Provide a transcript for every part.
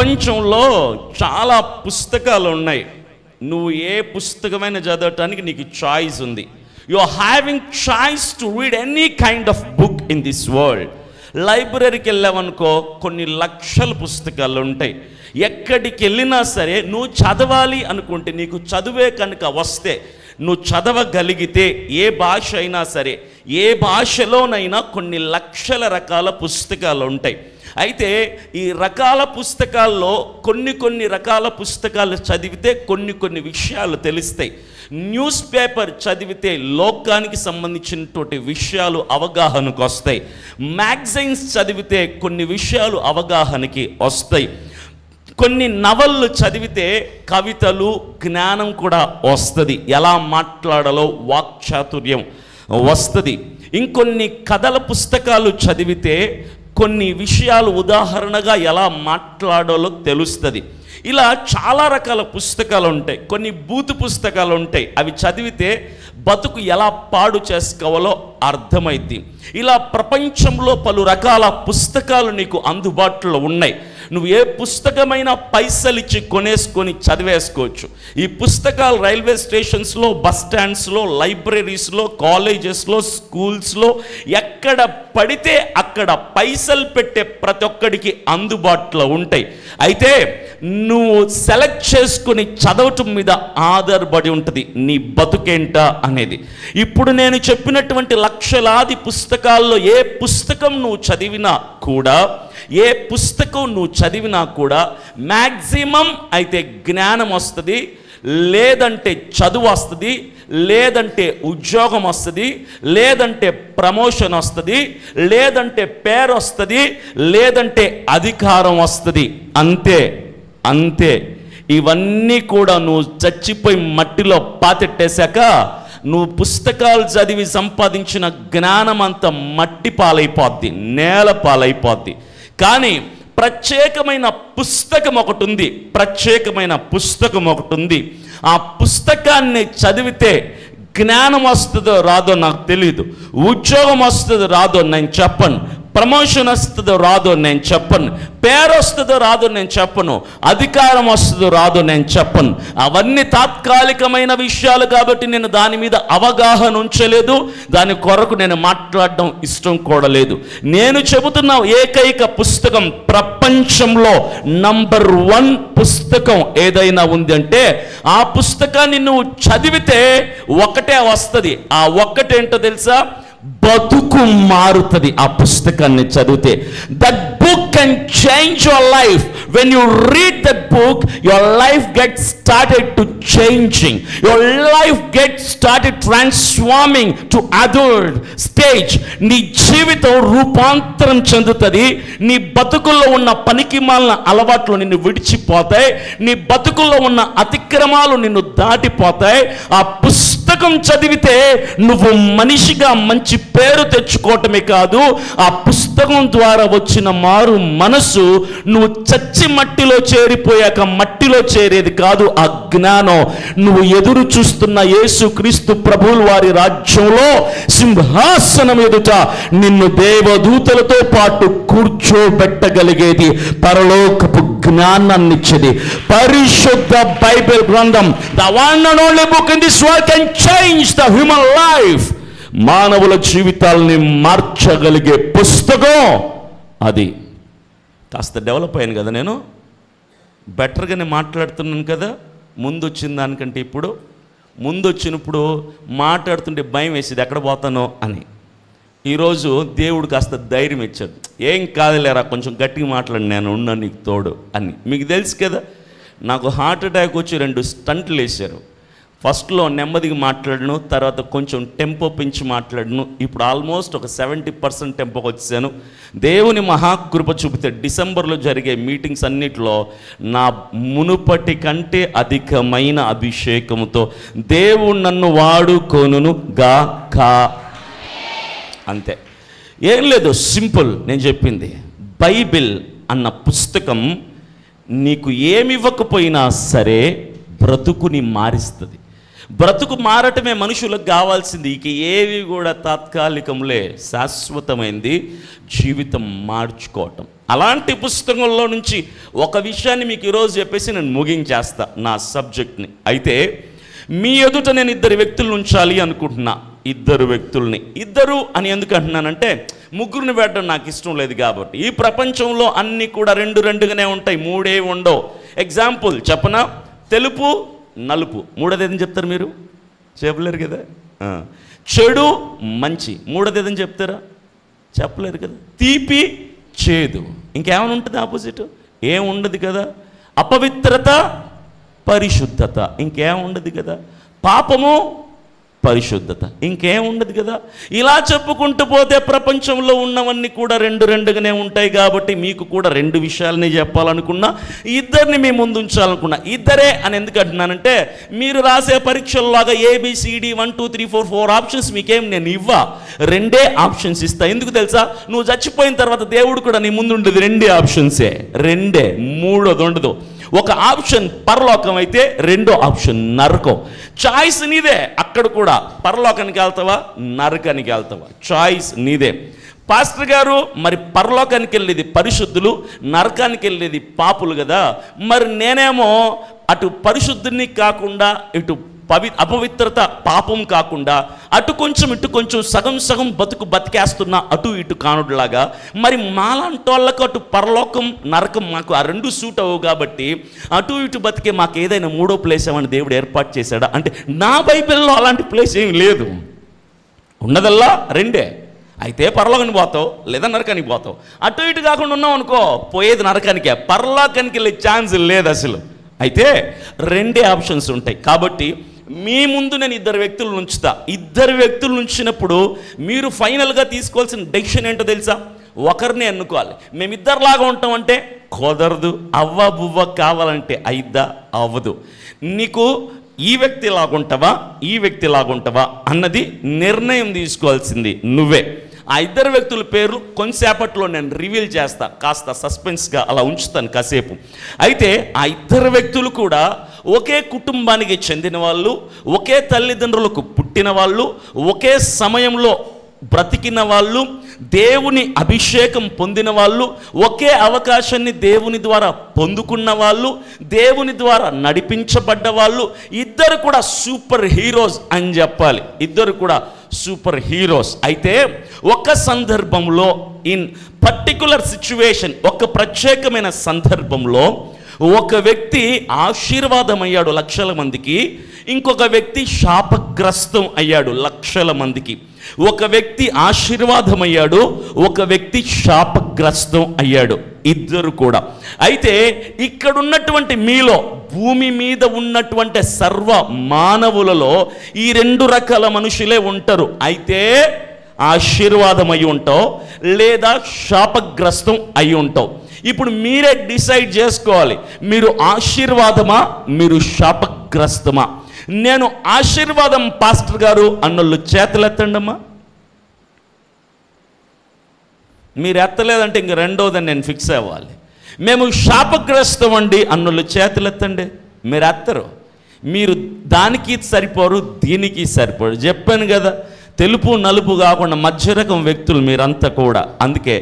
ప్రపంచంలో చాలా పుస్తకాలు ఉన్నాయి. నువ్వు ఏ పుస్తకమైన చదవటానికి నీకు చాయిస్ ఉంది. You are having choice to read any kind of book in this world. లైబ్రరీకి వెళ్ళావనుకో, కొన్ని లక్షల పుస్తకాలు ఉంటాయి. ఎక్కడికి వెళ్ళినా సరే నువ్వు చదవాలి అనుకుంటే, నీకు చదువే కనుక వస్తే, నువ్వు చదవగలిగితే ఏ భాష అయినా సరే, ఏ భాషలోనైనా కొన్ని లక్షల రకాల పుస్తకాలు ఉంటాయి. అయితే ఈ రకాల పుస్తకాల్లో కొన్ని రకాల పుస్తకాలు చదివితే కొన్ని విషయాలు తెలుస్తాయి. న్యూస్ పేపర్ చదివితే లోకానికి సంబంధించినటువంటి విషయాలు అవగాహనకు వస్తాయి. మ్యాగజైన్స్ చదివితే కొన్ని విషయాలు అవగాహనకి వస్తాయి. కొన్ని నవళ్ళు చదివితే కవితలు, జ్ఞానం కూడా వస్తుంది. ఎలా మాట్లాడాలో వాక్చాతుర్యం వస్తుంది. ఇంకొన్ని కథల పుస్తకాలు చదివితే కొన్ని విషయాలు ఉదాహరణగా ఎలా మాట్లాడాలో తెలుస్తుంది. ఇలా చాలా రకాల పుస్తకాలు ఉంటాయి. కొన్ని బూతు పుస్తకాలు ఉంటాయి. అవి చదివితే బతుకు ఎలా పాడు చేసుకోవాలో అర్థమైంది. ఇలా ప్రపంచంలో పలు రకాల పుస్తకాలు నీకు అందుబాటులో ఉన్నాయి. నువ్వు ఏ పుస్తకమైనా పైసలు ఇచ్చి కొనేసుకొని చదివేసుకోవచ్చు. ఈ పుస్తకాలు రైల్వే స్టేషన్స్లో, బస్ స్టాండ్స్లో, లైబ్రరీస్లో, కాలేజెస్లో, స్కూల్స్లో ఎక్కడ పడితే అక్కడ పైసలు పెట్టే ప్రతి ఒక్కడికి అందుబాటులో ఉంటాయి. అయితే నువ్వు సెలెక్ట్ చేసుకుని చదవటం మీద ఆధారపడి ఉంటుంది నీ బతుకేంటా అనేది. ఇప్పుడు నేను చెప్పినటువంటి లక్షలాది పుస్తకాల్లో ఏ పుస్తకం నువ్వు చదివినా కూడా మ్యాక్సిమం అయితే జ్ఞానం వస్తుంది, లేదంటే చదువు వస్తుంది, లేదంటే ఉద్యోగం వస్తుంది, లేదంటే ప్రమోషన్ వస్తుంది, లేదంటే పేరు వస్తుంది, లేదంటే అధికారం వస్తుంది. అంతే. ఇవన్నీ కూడా నువ్వు చచ్చిపోయి మట్టిలో పాతెట్టేశాక నువ్వు పుస్తకాలు చదివి సంపాదించిన జ్ఞానం అంతా మట్టి పాలైపోద్ది, నేల పాలైపోద్ది. కానీ ప్రత్యేకమైన పుస్తకం ఒకటి ఉంది. ఆ పుస్తకాన్ని చదివితే జ్ఞానం వస్తుందో రాదో నాకు తెలియదు, ఉద్యోగం వస్తుందో రాదో నేను చెప్పను, ప్రమోషన్ వస్తుందో రాదో నేను చెప్పను, పేరు వస్తుందో రాదో నేను చెప్పను, అధికారం వస్తుందో రాదో నేను చెప్పను. అవన్నీ తాత్కాలికమైన విషయాలు కాబట్టి నేను దాని మీద అవగాహన ఉంచలేదు. దాని కొరకు నేను మాట్లాడడం ఇష్టం కూడా లేదు. నేను చెబుతున్న ఏకైక పుస్తకం, ప్రపంచంలో నంబర్ 1 పుస్తకం ఏదైనా ఉంది అంటే ఆ పుస్తకాన్ని నువ్వు చదివితే ఒకటే వస్తుంది. ఆ ఒక్కటేంటో తెలుసా? బతుకు మారుతుంది. ఆ పుస్తకాన్ని చదివితే that book can change your life. When you read that book, your life gets started to changing, your life gets started transforming to other stage. నీ జీవితం రూపాంతరం చెందుతుంది. నీ బతుకుల్లో ఉన్న పనికిమాలిన అలవాట్లు నిన్ను విడిచిపోతాయి. నీ బతుకుల్లో ఉన్న అతిక్రమాలు నిన్ను దాటిపోతాయి. ఆ పుస్తకం చదివితే నువ్వు మనిషిగా మంచి పేరు తెచ్చుకోవటమే కాదు, ఆ పుస్తకం ద్వారా వచ్చిన మారు మనసు నువ్వు చచ్చి మట్టిలో చేరిపోయాక మట్టిలో చేరేది కాదు. ఆ జ్ఞానం నువ్వు ఎదురు చూస్తున్న యేసు క్రీస్తు ప్రభువుల వారి రాజ్యంలో సింహాసనం ఎదుట నిన్ను దేవదూతలతో పాటు కూర్చోబెట్టగలిగేది, పరలోకపు జ్ఞానాన్ని ఇచ్చేది పరిశుద్ధ బైబిల్ గ్రంథం. The one and only book in this world can change the human life. మానవుల జీవితాలని మార్చగలిగే పుస్తకం అది. కాస్త డెవలప్ అయ్యాను కదా, నేను బెటర్గానే మాట్లాడుతున్నాను కదా. ముందు వచ్చిన దానికంటే ముందు వచ్చినప్పుడు మాట్లాడుతుంటే భయం వేసేది ఎక్కడ పోతానో అని. ఈరోజు దేవుడు కాస్త ధైర్యం ఇచ్చాడు. ఏం కాదులేరా, కొంచెం గట్టిగా మాట్లాడి, నేను ఉన్నా నీకు తోడు అని. మీకు తెలుసు కదా, నాకు హార్ట్ అటాక్ వచ్చి 2 స్టంట్లు వేశారు. ఫస్ట్లో నెమ్మదిగా మాట్లాడను, తర్వాత కొంచెం టెంపో పెంచి మాట్లాడను. ఇప్పుడు ఆల్మోస్ట్ ఒక 70% టెంపోకి వచ్చాను. దేవుని మహాకృప చూపితే డిసెంబర్లో జరిగే మీటింగ్స్ అన్నిటిలో నా మునుపటి కంటే అధికమైన అభిషేకంతో దేవుడు నన్ను వాడుకొనును గాక. అంతే, ఏం లేదు, సింపుల్. నేను చెప్పింది బైబిల్ అన్న పుస్తకం నీకు ఏమివ్వకపోయినా సరే బ్రతుకుని మారిస్తుంది. బ్రతుకు మారటమే మనుషులకు కావాల్సింది. ఇక ఏవి కూడా తాత్కాలికంలే, శాశ్వతమైంది జీవితం మార్చుకోవటం. అలాంటి పుస్తకంలో నుంచి ఒక విషయాన్ని మీకు ఈరోజు చెప్పేసి నేను ముగించేస్తా నా సబ్జెక్ట్ని. అయితే మీ ఎదుట నేను ఇద్దరు వ్యక్తులను ఉంచాలి అనుకుంటున్నా. ఇద్దరు వ్యక్తుల్ని, ఇద్దరు అని ఎందుకు అంటున్నానంటే ముగ్గురిని పెట్టడం నాకు ఇష్టం లేదు కాబట్టి. ఈ ప్రపంచంలో అన్నీ కూడా రెండుగానే ఉంటాయి, మూడే ఉండవు. ఎగ్జాంపుల్ చెప్పనా? తెలుపు నలుపు, మూడోది ఏదని చెప్తారు మీరు? చెప్పలేరు కదా. చెడు మంచి, మూడోది ఏదని చెప్తారా? చెప్పలేరు కదా. తీపి చేదు, ఇంకేమైనా ఉంటుంది ఆపోజిట్? ఏం ఉండదు కదా. అపవిత్రత పరిశుద్ధత, ఇంకేం ఉండదు కదా. పాపము పరిశుద్ధత, ఇంకేం ఉండదు కదా. ఇలా చెప్పుకుంటూ పోతే ప్రపంచంలో ఉన్నవన్నీ కూడా రెండుగానే ఉంటాయి. కాబట్టి మీకు కూడా రెండు విషయాలని చెప్పాలనుకున్నా, ఇద్దరిని మీ ముందు ఉంచాలనుకున్నా. ఇద్దరే అని ఎందుకు అంటున్నానంటే మీరు రాసే పరీక్షల్లాగా ABCD 1 2 3 4 4 ఆప్షన్స్ మీకేం నేను ఇవ్వా, రెండే ఆప్షన్స్ ఇస్తా. ఎందుకు తెలుసా? నువ్వు చచ్చిపోయిన తర్వాత దేవుడు కూడా నీ ముందు ఉండేది రెండే ఆప్షన్సే, రెండే, మూడోది ఉండదు. ఒక ఆప్షన్ పరలోకం అయితే రెండో ఆప్షన్ నరకం. చాయిస్ నీదే. అక్కడ కూడా పరలోకానికి వెళ్తావా, నరకానికి వెళ్తావా, చాయిస్ నీదే. పాస్టర్ గారు, మరి పరలోకానికి వెళ్ళేది పరిశుద్ధులు, నరకానికి వెళ్ళేది పాపులు కదా. మరి నేనేమో అటు పరిశుద్ధుని కాకుండా ఇటు అపవిత్రత పాపం కాకుండా అటు కొంచెం ఇటు కొంచెం సగం బతికేస్తున్నా, అటు ఇటు కానుడులాగా. మరి మాలాంటి వాళ్ళకు అటు పరలోకం నరకం మాకు ఆ రెండు సూట్ అవ్వవు కాబట్టి అటు ఇటు బతికే మాకు ఏదైనా మూడో ప్లేస్ ఏమని దేవుడు ఏర్పాటు చేశాడా అంటే నా బైబిల్లో అలాంటి ప్లేస్ ఏమి లేదు. ఉన్నదల్లా రెండే. అయితే పరలోకానికి పోతావు లేదా నరకానికి పోతావు. అటు ఇటు కాకుండా ఉన్నావు అనుకో, పోయేది నరకానికే, పరలోకానికి వెళ్ళే ఛాన్స్ లేదు అసలు. అయితే రెండే ఆప్షన్స్ ఉంటాయి. కాబట్టి మీ ముందు నేను ఇద్దరు వ్యక్తులను ఉంచుతా. ఇద్దరు వ్యక్తులు ఉంచినప్పుడు మీరు ఫైనల్గా తీసుకోవాల్సిన డెసిషన్ ఏంటో తెలుసా? ఒకరిని ఎన్నుకోవాలి. మేమిద్దరిలాగా ఉంటామంటే కుదరదు, అవ్వ బువ్వ కావాలంటే అయిద్దా, అవ్వదు. నీకు ఈ వ్యక్తి లాగుంటావా, ఈ వ్యక్తి లాగుంటావా అన్నది నిర్ణయం తీసుకోవాల్సింది నువ్వే. ఆ ఇద్దరు వ్యక్తుల పేర్లు కొంతసేపట్లో నేను రివీల్ చేస్తా, కాస్త సస్పెన్స్గా అలా ఉంచుతాను కాసేపు. అయితే ఆ ఇద్దరు వ్యక్తులు కూడా ఒకే కుటుంబానికి చెందిన వాళ్ళు, ఒకే తల్లిదండ్రులకు పుట్టిన వాళ్ళు, ఒకే సమయంలో బ్రతికిన వాళ్ళు, దేవుని అభిషేకం పొందిన వాళ్ళు, ఒకే అవకాశాన్ని దేవుని ద్వారా పొందుకున్న వాళ్ళు, దేవుని ద్వారా నడిపించబడ్డ వాళ్ళు. ఇద్దరు కూడా సూపర్ హీరోస్ అని చెప్పాలి. ఇద్దరు కూడా సూపర్ హీరోస్. అయితే ఒక సందర్భంలో, ఇన్ పర్టికులర్ సిచ్యువేషన్, ఒక ప్రత్యేకమైన సందర్భంలో ఒక వ్యక్తి ఆశీర్వాదమయ్యాడు లక్షల మందికి, ఇంకొక వ్యక్తి శాపగ్రస్తం అయ్యాడు లక్షల మందికి. ఒక వ్యక్తి ఆశీర్వాదమయ్యాడు, ఒక వ్యక్తి శాపగ్రస్తం అయ్యాడు, ఇద్దరు కూడా. అయితే ఇక్కడ ఉన్నటువంటి మీలో, భూమి మీద ఉన్నటువంటి సర్వ మానవులలో ఈ రెండు రకాల మనుషులే ఉంటారు. అయితే ఆశీర్వాదం అయి ఉంటావు లేదా శాపగ్రస్తం అయి ఉంటావు. ఇప్పుడు మీరే డిసైడ్ చేసుకోవాలి, మీరు ఆశీర్వాదమా, మీరు శాపగ్రస్తమా. నేను ఆశీర్వాదం పాస్టర్ గారు అన్నోళ్ళు చేతులెత్తండి అమ్మా. మీరు ఎత్తలేదంటే ఇంక రెండోదని నేను ఫిక్స్ అవ్వాలి. మేము శాపగ్రస్తం అండి అన్నోళ్ళు చేతులెత్తండి. మీరు ఎత్తరు, మీరు దానికి సరిపోరు, దీనికి సరిపోరు. చెప్పాను కదా, తెలుపు నలుపు కాకుండా మధ్య రకం వ్యక్తులు మీరంతా కూడా. అందుకే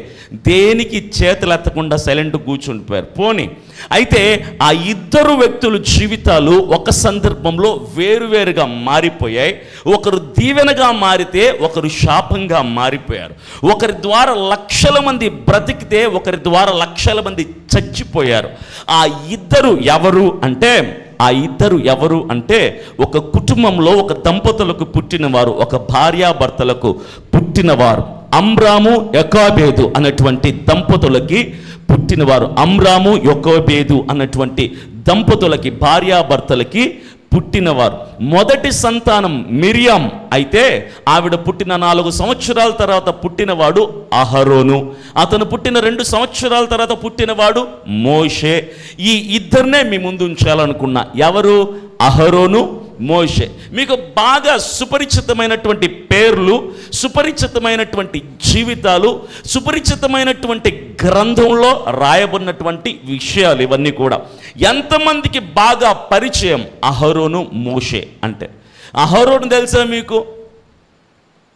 దేనికి చేతులు ఎత్తకుండా సైలెంట్ కూర్చుండిపోయారు. పోనీ అయితే ఆ ఇద్దరు వ్యక్తుల జీవితాలు ఒక సందర్భంలో వేరువేరుగా మారిపోయాయి. ఒకరు దీవెనగా మారితే ఒకరు శాపంగా మారిపోయారు. ఒకరి ద్వారా లక్షల మంది బ్రతికితే ఒకరి ద్వారా లక్షల మంది చచ్చిపోయారు. ఆ ఇద్దరు ఎవరు అంటే ఒక కుటుంబంలో ఒక దంపతులకు పుట్టినవారు, ఒక భార్యాభర్తలకు పుట్టినవారు. అమ్రాము యొకోబేదు అన్నటువంటి దంపతులకి పుట్టినవారు. అమ్రాము యొకోబేదు అన్నటువంటి దంపతులకి, భార్యాభర్తలకి పుట్టినవారు. మొదటి సంతానం మిరియాం. అయితే ఆవిడ పుట్టిన 4 సంవత్సరాల తర్వాత పుట్టినవాడు అహరోను. అతను పుట్టిన 2 సంవత్సరాల తర్వాత పుట్టినవాడు మోషే. ఈ ఇద్దరినే మీ ముందు ఉంచాలనుకున్నా. ఎవరు? అహరోను, మోషే. మీకు బాగా సుపరిచితమైనటువంటి పేర్లు, సుపరిచితమైనటువంటి జీవితాలు, సుపరిచితమైనటువంటి గ్రంథంలో రాయబడినటువంటి విషయాలు ఇవన్నీ కూడా. ఎంతమందికి బాగా పరిచయం అహరోను, మోషే అంటే? అహరోను తెలుసా మీకు?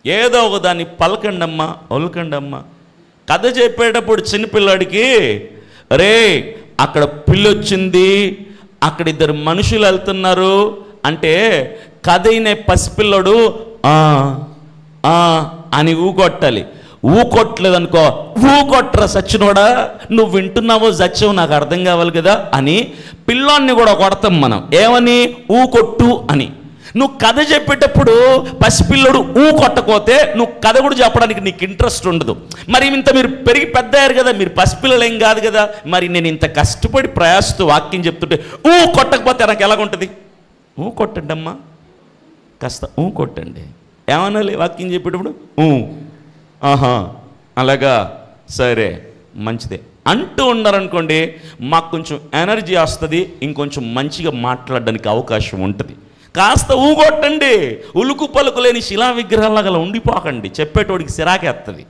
ఏదో ఒక దాన్ని పలకండమ్మా ఒలకండమ్మా. కథ చెప్పేటప్పుడు చిన్నపిల్లాడికి రే అక్కడ పిల్లొచ్చింది, అక్కడ ఇద్దరు మనుషులు వెళ్తున్నారు అంటే కథ అయిన పసిపిల్లడు అని ఊకొట్టాలి. ఊకొట్టలేదనుకో, ఊకొట్టరా సచ్చినోడా, నువ్వు వింటున్నావో సత్యం నాకు అర్థం కావాలి కదా అని పిల్లాన్ని కూడా కొడతాం మనం. ఏమని? ఊకొట్టు అని. నువ్వు కథ చెప్పేటప్పుడు పసిపిల్లడు కొట్టకపోతే నువ్వు కథ కూడా చెప్పడానికి నీకు ఇంట్రెస్ట్ ఉండదు. మరి ఇంత మీరు పెరిగి పెద్ద అయ్యారు కదా, మీరు పసిపిల్లలు ఏం కాదు కదా. మరి నేను ఇంత కష్టపడి ప్రయాసతో వాక్యం చెప్తుంటే కొట్టకపోతే నాకు ఎలాగుంటుంది? కొట్టండి అమ్మా, కాస్త కొట్టండి. ఏమనాలి వాక్యం చెప్పేటప్పుడు? ఆహా అలాగా, సరే మంచిదే అంటూ ఉన్నారనుకోండి, మాకు కొంచెం ఎనర్జీ వస్తుంది, ఇంకొంచెం మంచిగా మాట్లాడడానికి అవకాశం ఉంటుంది. కాస్త కొట్టండి, ఉలుకు పలుకు లేని శిలా విగ్రహాలాగా ఉండిపోకండి, చెప్పేటోడికి సిరాకేస్తుంది.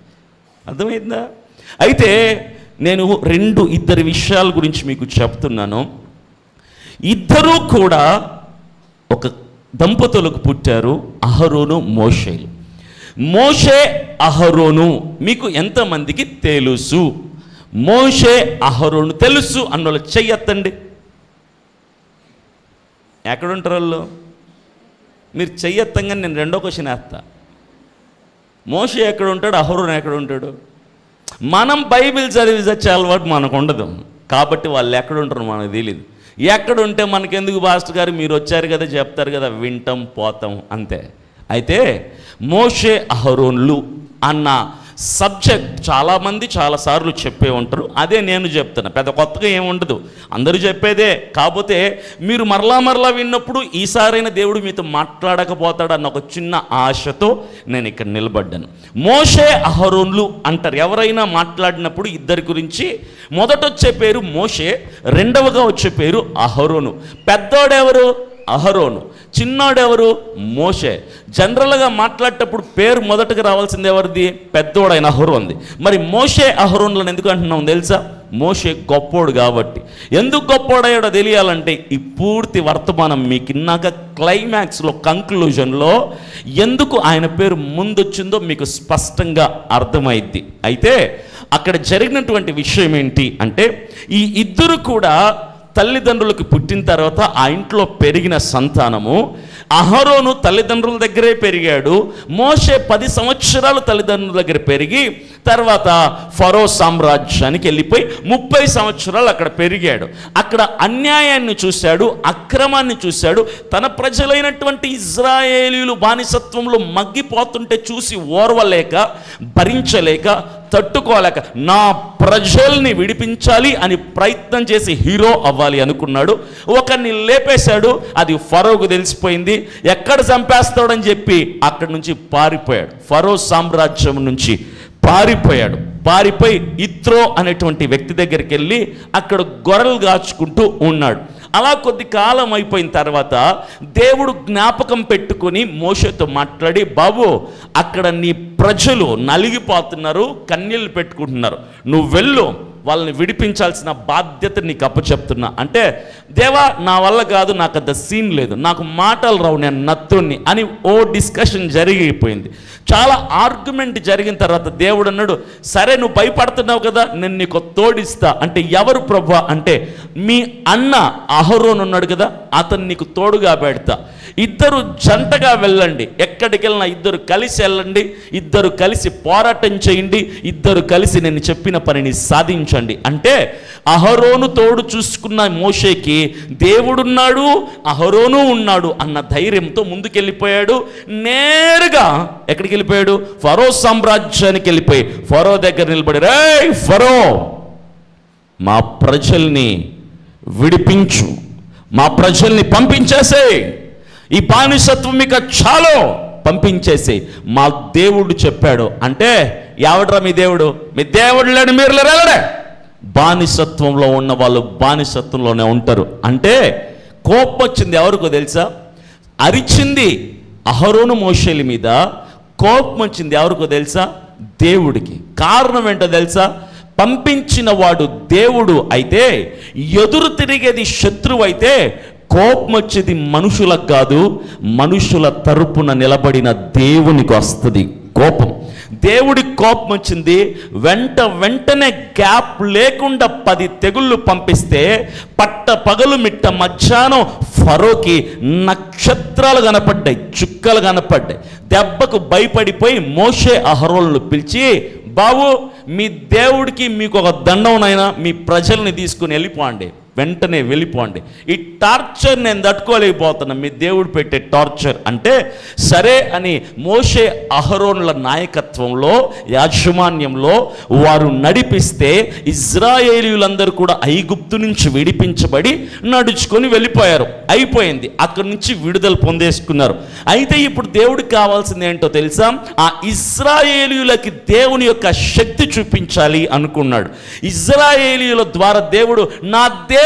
అర్థమైందా? అయితే నేను ఇద్దరు విషయాల గురించి మీకు చెప్తున్నాను. ఇద్దరూ కూడా ఒక దంపతులకు పుట్టారు, అహరోను మోషేలు. మోషే అహరోను మీకు ఎంతమందికి తెలుసు? మోషే అహరోను తెలుసు అన్నోళ్ళు చెయ్యొత్తండి. ఎక్కడుంటారు వాళ్ళు? మీరు చెయ్యొత్తంగా నేను రెండో క్వశ్చన్ వేస్తా. మోషే ఎక్కడ ఉంటాడు, అహరోను ఎక్కడ ఉంటాడు? మనం బైబిల్ చదివి చచ్చే అలవాటు మనకు ఉండదు కాబట్టి వాళ్ళు ఎక్కడ ఉంటారో మనకు తెలియదు. ఎక్కడుంటే మనకెందుకు పాస్టర్ గారు, మీరు వచ్చారు కదా చెప్తారు కదా, వింటాం పోతాం అంతే. అయితే మోషే అహరోన్లు అన్న సబ్జెక్ట్ చాలామంది చాలాసార్లు చెప్పే ఉంటారు. అదే నేను చెప్తున్నా, పెద్ద కొత్తగా ఏముండదు, అందరూ చెప్పేదే. కాకపోతే మీరు మరలా విన్నప్పుడు ఈసారైనా దేవుడు మీతో మాట్లాడకపోతాడు అన్న ఒక చిన్న ఆశతో నేను ఇక్కడ నిలబడ్డాను. మోషే అహరోన్లు అంటారు. ఎవరైనా మాట్లాడినప్పుడు ఇద్దరి గురించి మొదట వచ్చే పేరు మోషే, రెండవగా వచ్చే పేరు అహరోను. పెద్దోడెవరు? అహరోను. చిన్నోడెవరు? మోషే. జనరల్గా మాట్లాడేటప్పుడు పేరు మొదటగా రావాల్సింది ఎవరిది? పెద్దోడైన అహరోన్ది. మరి మోషే అహరోన్లను ఎందుకు అంటున్నాం తెలుసా? మోషే గొప్పోడు కాబట్టి. ఎందుకు గొప్పోడయ్యాడో తెలియాలంటే ఈ పూర్తి వర్తమానం మీకు ఇన్నాక క్లైమాక్స్లో కంక్లూజన్లో ఎందుకు ఆయన పేరు ముందొచ్చిందో మీకు స్పష్టంగా అర్థమైద్ది. అయితే అక్కడ జరిగినటువంటి విషయం ఏంటి అంటే, ఈ ఇద్దరు కూడా తల్లిదండ్రులకు పుట్టిన తర్వాత ఆ ఇంట్లో పెరిగిన సంతానము. అహరోను తల్లిదండ్రుల దగ్గరే పెరిగాడు. మోషే 10 సంవత్సరాలు తల్లిదండ్రుల దగ్గర పెరిగి తర్వాత ఫరో సామ్రాజ్యానికి వెళ్ళిపోయి 30 సంవత్సరాలు అక్కడ పెరిగాడు. అక్కడ అన్యాయాన్ని చూశాడు, అక్రమాన్ని చూశాడు. తన ప్రజలైనటువంటి ఇజ్రాయేలీలు బానిసత్వంలో మగ్గిపోతుంటే చూసి ఓర్వలేక, భరించలేక, తట్టుకోలేక నా ప్రజల్ని విడిపించాలి అని ప్రయత్నం చేసి హీరో అవ్వాలి అనుకున్నాడు. ఒకరిని లేపేశాడు, అది ఫరోకు తెలిసిపోయింది. ఎక్కడ చంపేస్తాడని చెప్పి అక్కడి నుంచి పారిపోయాడు. ఫరో సామ్రాజ్యం నుంచి పారిపోయి ఇత్రో అనేటువంటి వ్యక్తి దగ్గరికి వెళ్ళి అక్కడ గొర్రెలు కాచుకుంటూ ఉన్నాడు. అలా కొద్ది కాలం అయిపోయిన తర్వాత దేవుడు జ్ఞాపకం పెట్టుకొని మోషేతో మాట్లాడి, బాబు అక్కడ నీ ప్రజలు నలిగిపోతున్నారు, కన్నీళ్ళు పెట్టుకుంటున్నారు, నువ్వు వెళ్ళు, వాళ్ళని విడిపించాల్సిన బాధ్యత నీకు అప్పచెప్తున్నా అంటే, దేవా నా వల్ల కాదు, నాకు అంత సీన్ లేదు, నాకు మాటలు రావు, నేను నత్తుణ్ణి అని డిస్కషన్ జరిగిపోయింది. చాలా ఆర్గ్యుమెంట్ జరిగిన తర్వాత దేవుడు అన్నాడు, సరే నువ్వు భయపడుతున్నావు కదా, నేను నీకు తోడిస్తా. అంటే ఎవరు ప్రభువా అంటే, మీ అన్న అహరోను ఉన్నాడు కదా, అతను నీకు తోడుగా పెడతా. ఇద్దరు జంటగా వెళ్ళండి, ఎక్కడికి వెళ్ళినా ఇద్దరు కలిసి వెళ్ళండి, ఇద్దరు కలిసి పోరాటం చేయండి, ఇద్దరు కలిసి నేను చెప్పిన పనిని సాధించండి. అంటే అహరోను తోడు చూసుకున్న మోషేకి దేవుడున్నాడు, అహరోను ఉన్నాడు అన్న ధైర్యంతో ముందుకెళ్ళిపోయాడు. నేరుగా ఎక్కడికి వెళ్ళిపోయాడు? ఫరో సామ్రాజ్యానికి వెళ్ళిపోయి ఫరో దగ్గర నిలబడి, రే ఫరో, మా ప్రజల్ని విడిపించు, మా ప్రజల్ని పంపించేసే, ఈ బానిసత్వం మీకు చాలు, పంపించేసి మా దేవుడు చెప్పాడు. అంటే ఎవడ్రా మీ దేవుడు? మీ దేవుడు లేని మీరు లేరే. బానిసత్వంలో ఉన్న వాళ్ళు బానిసత్వంలోనే ఉంటారు. అంటే కోపం వచ్చింది ఎవరికో తెలుసా? అరిచింది అహరోను మోషేల మీద, కోపం వచ్చింది ఎవరికో తెలుసా? దేవుడికి. కారణం ఏంటో తెలుసా? పంపించిన వాడు దేవుడు అయితే, ఎదురు తిరిగేది శత్రువు అయితే కోపం వచ్చేది మనుషులకు కాదు, మనుషుల తరపున నిలబడిన దేవునికి వస్తుంది కోపం. దేవుడి కోపం వచ్చింది, వెంటనే గ్యాప్ లేకుండా 10 తెగుళ్ళు పంపిస్తే పట్ట పగలు మిట్ట మధ్యాహ్నం ఫరోకి నక్షత్రాలు కనపడ్డాయి, చుక్కలు కనపడ్డాయి. దెబ్బకు భయపడిపోయి మోషే అహరోన్లు పిలిచి, బాబు మీ దేవుడికి మీకు ఒక దండం నైనా, మీ ప్రజల్ని తీసుకుని వెళ్ళిపోండి, వెంటనే వెళ్ళిపోండి, ఈ టార్చర్ నేను తట్టుకోలేకపోతున్నా, మీ దేవుడు పెట్టే టార్చర్ అంటే. సరే అని మోషే అహరోన్ల నాయకత్వంలో, యాజమాన్యంలో వారు నడిపిస్తే ఇజ్రాయేలీయులందరూ కూడా ఐగుప్తు నుంచి విడిపించబడి నడుచుకొని వెళ్ళిపోయారు. అయిపోయింది, అక్కడి నుంచి విడుదల పొందేసుకున్నారు. అయితే ఇప్పుడు దేవుడికి కావాల్సింది ఏంటో తెలుసా? ఆ ఇజ్రాయేలీయులకి దేవుని యొక్క శక్తి చూపించాలి అనుకున్నాడు. ఇజ్రాయేలీయుల ద్వారా దేవుడు నా దేవుడు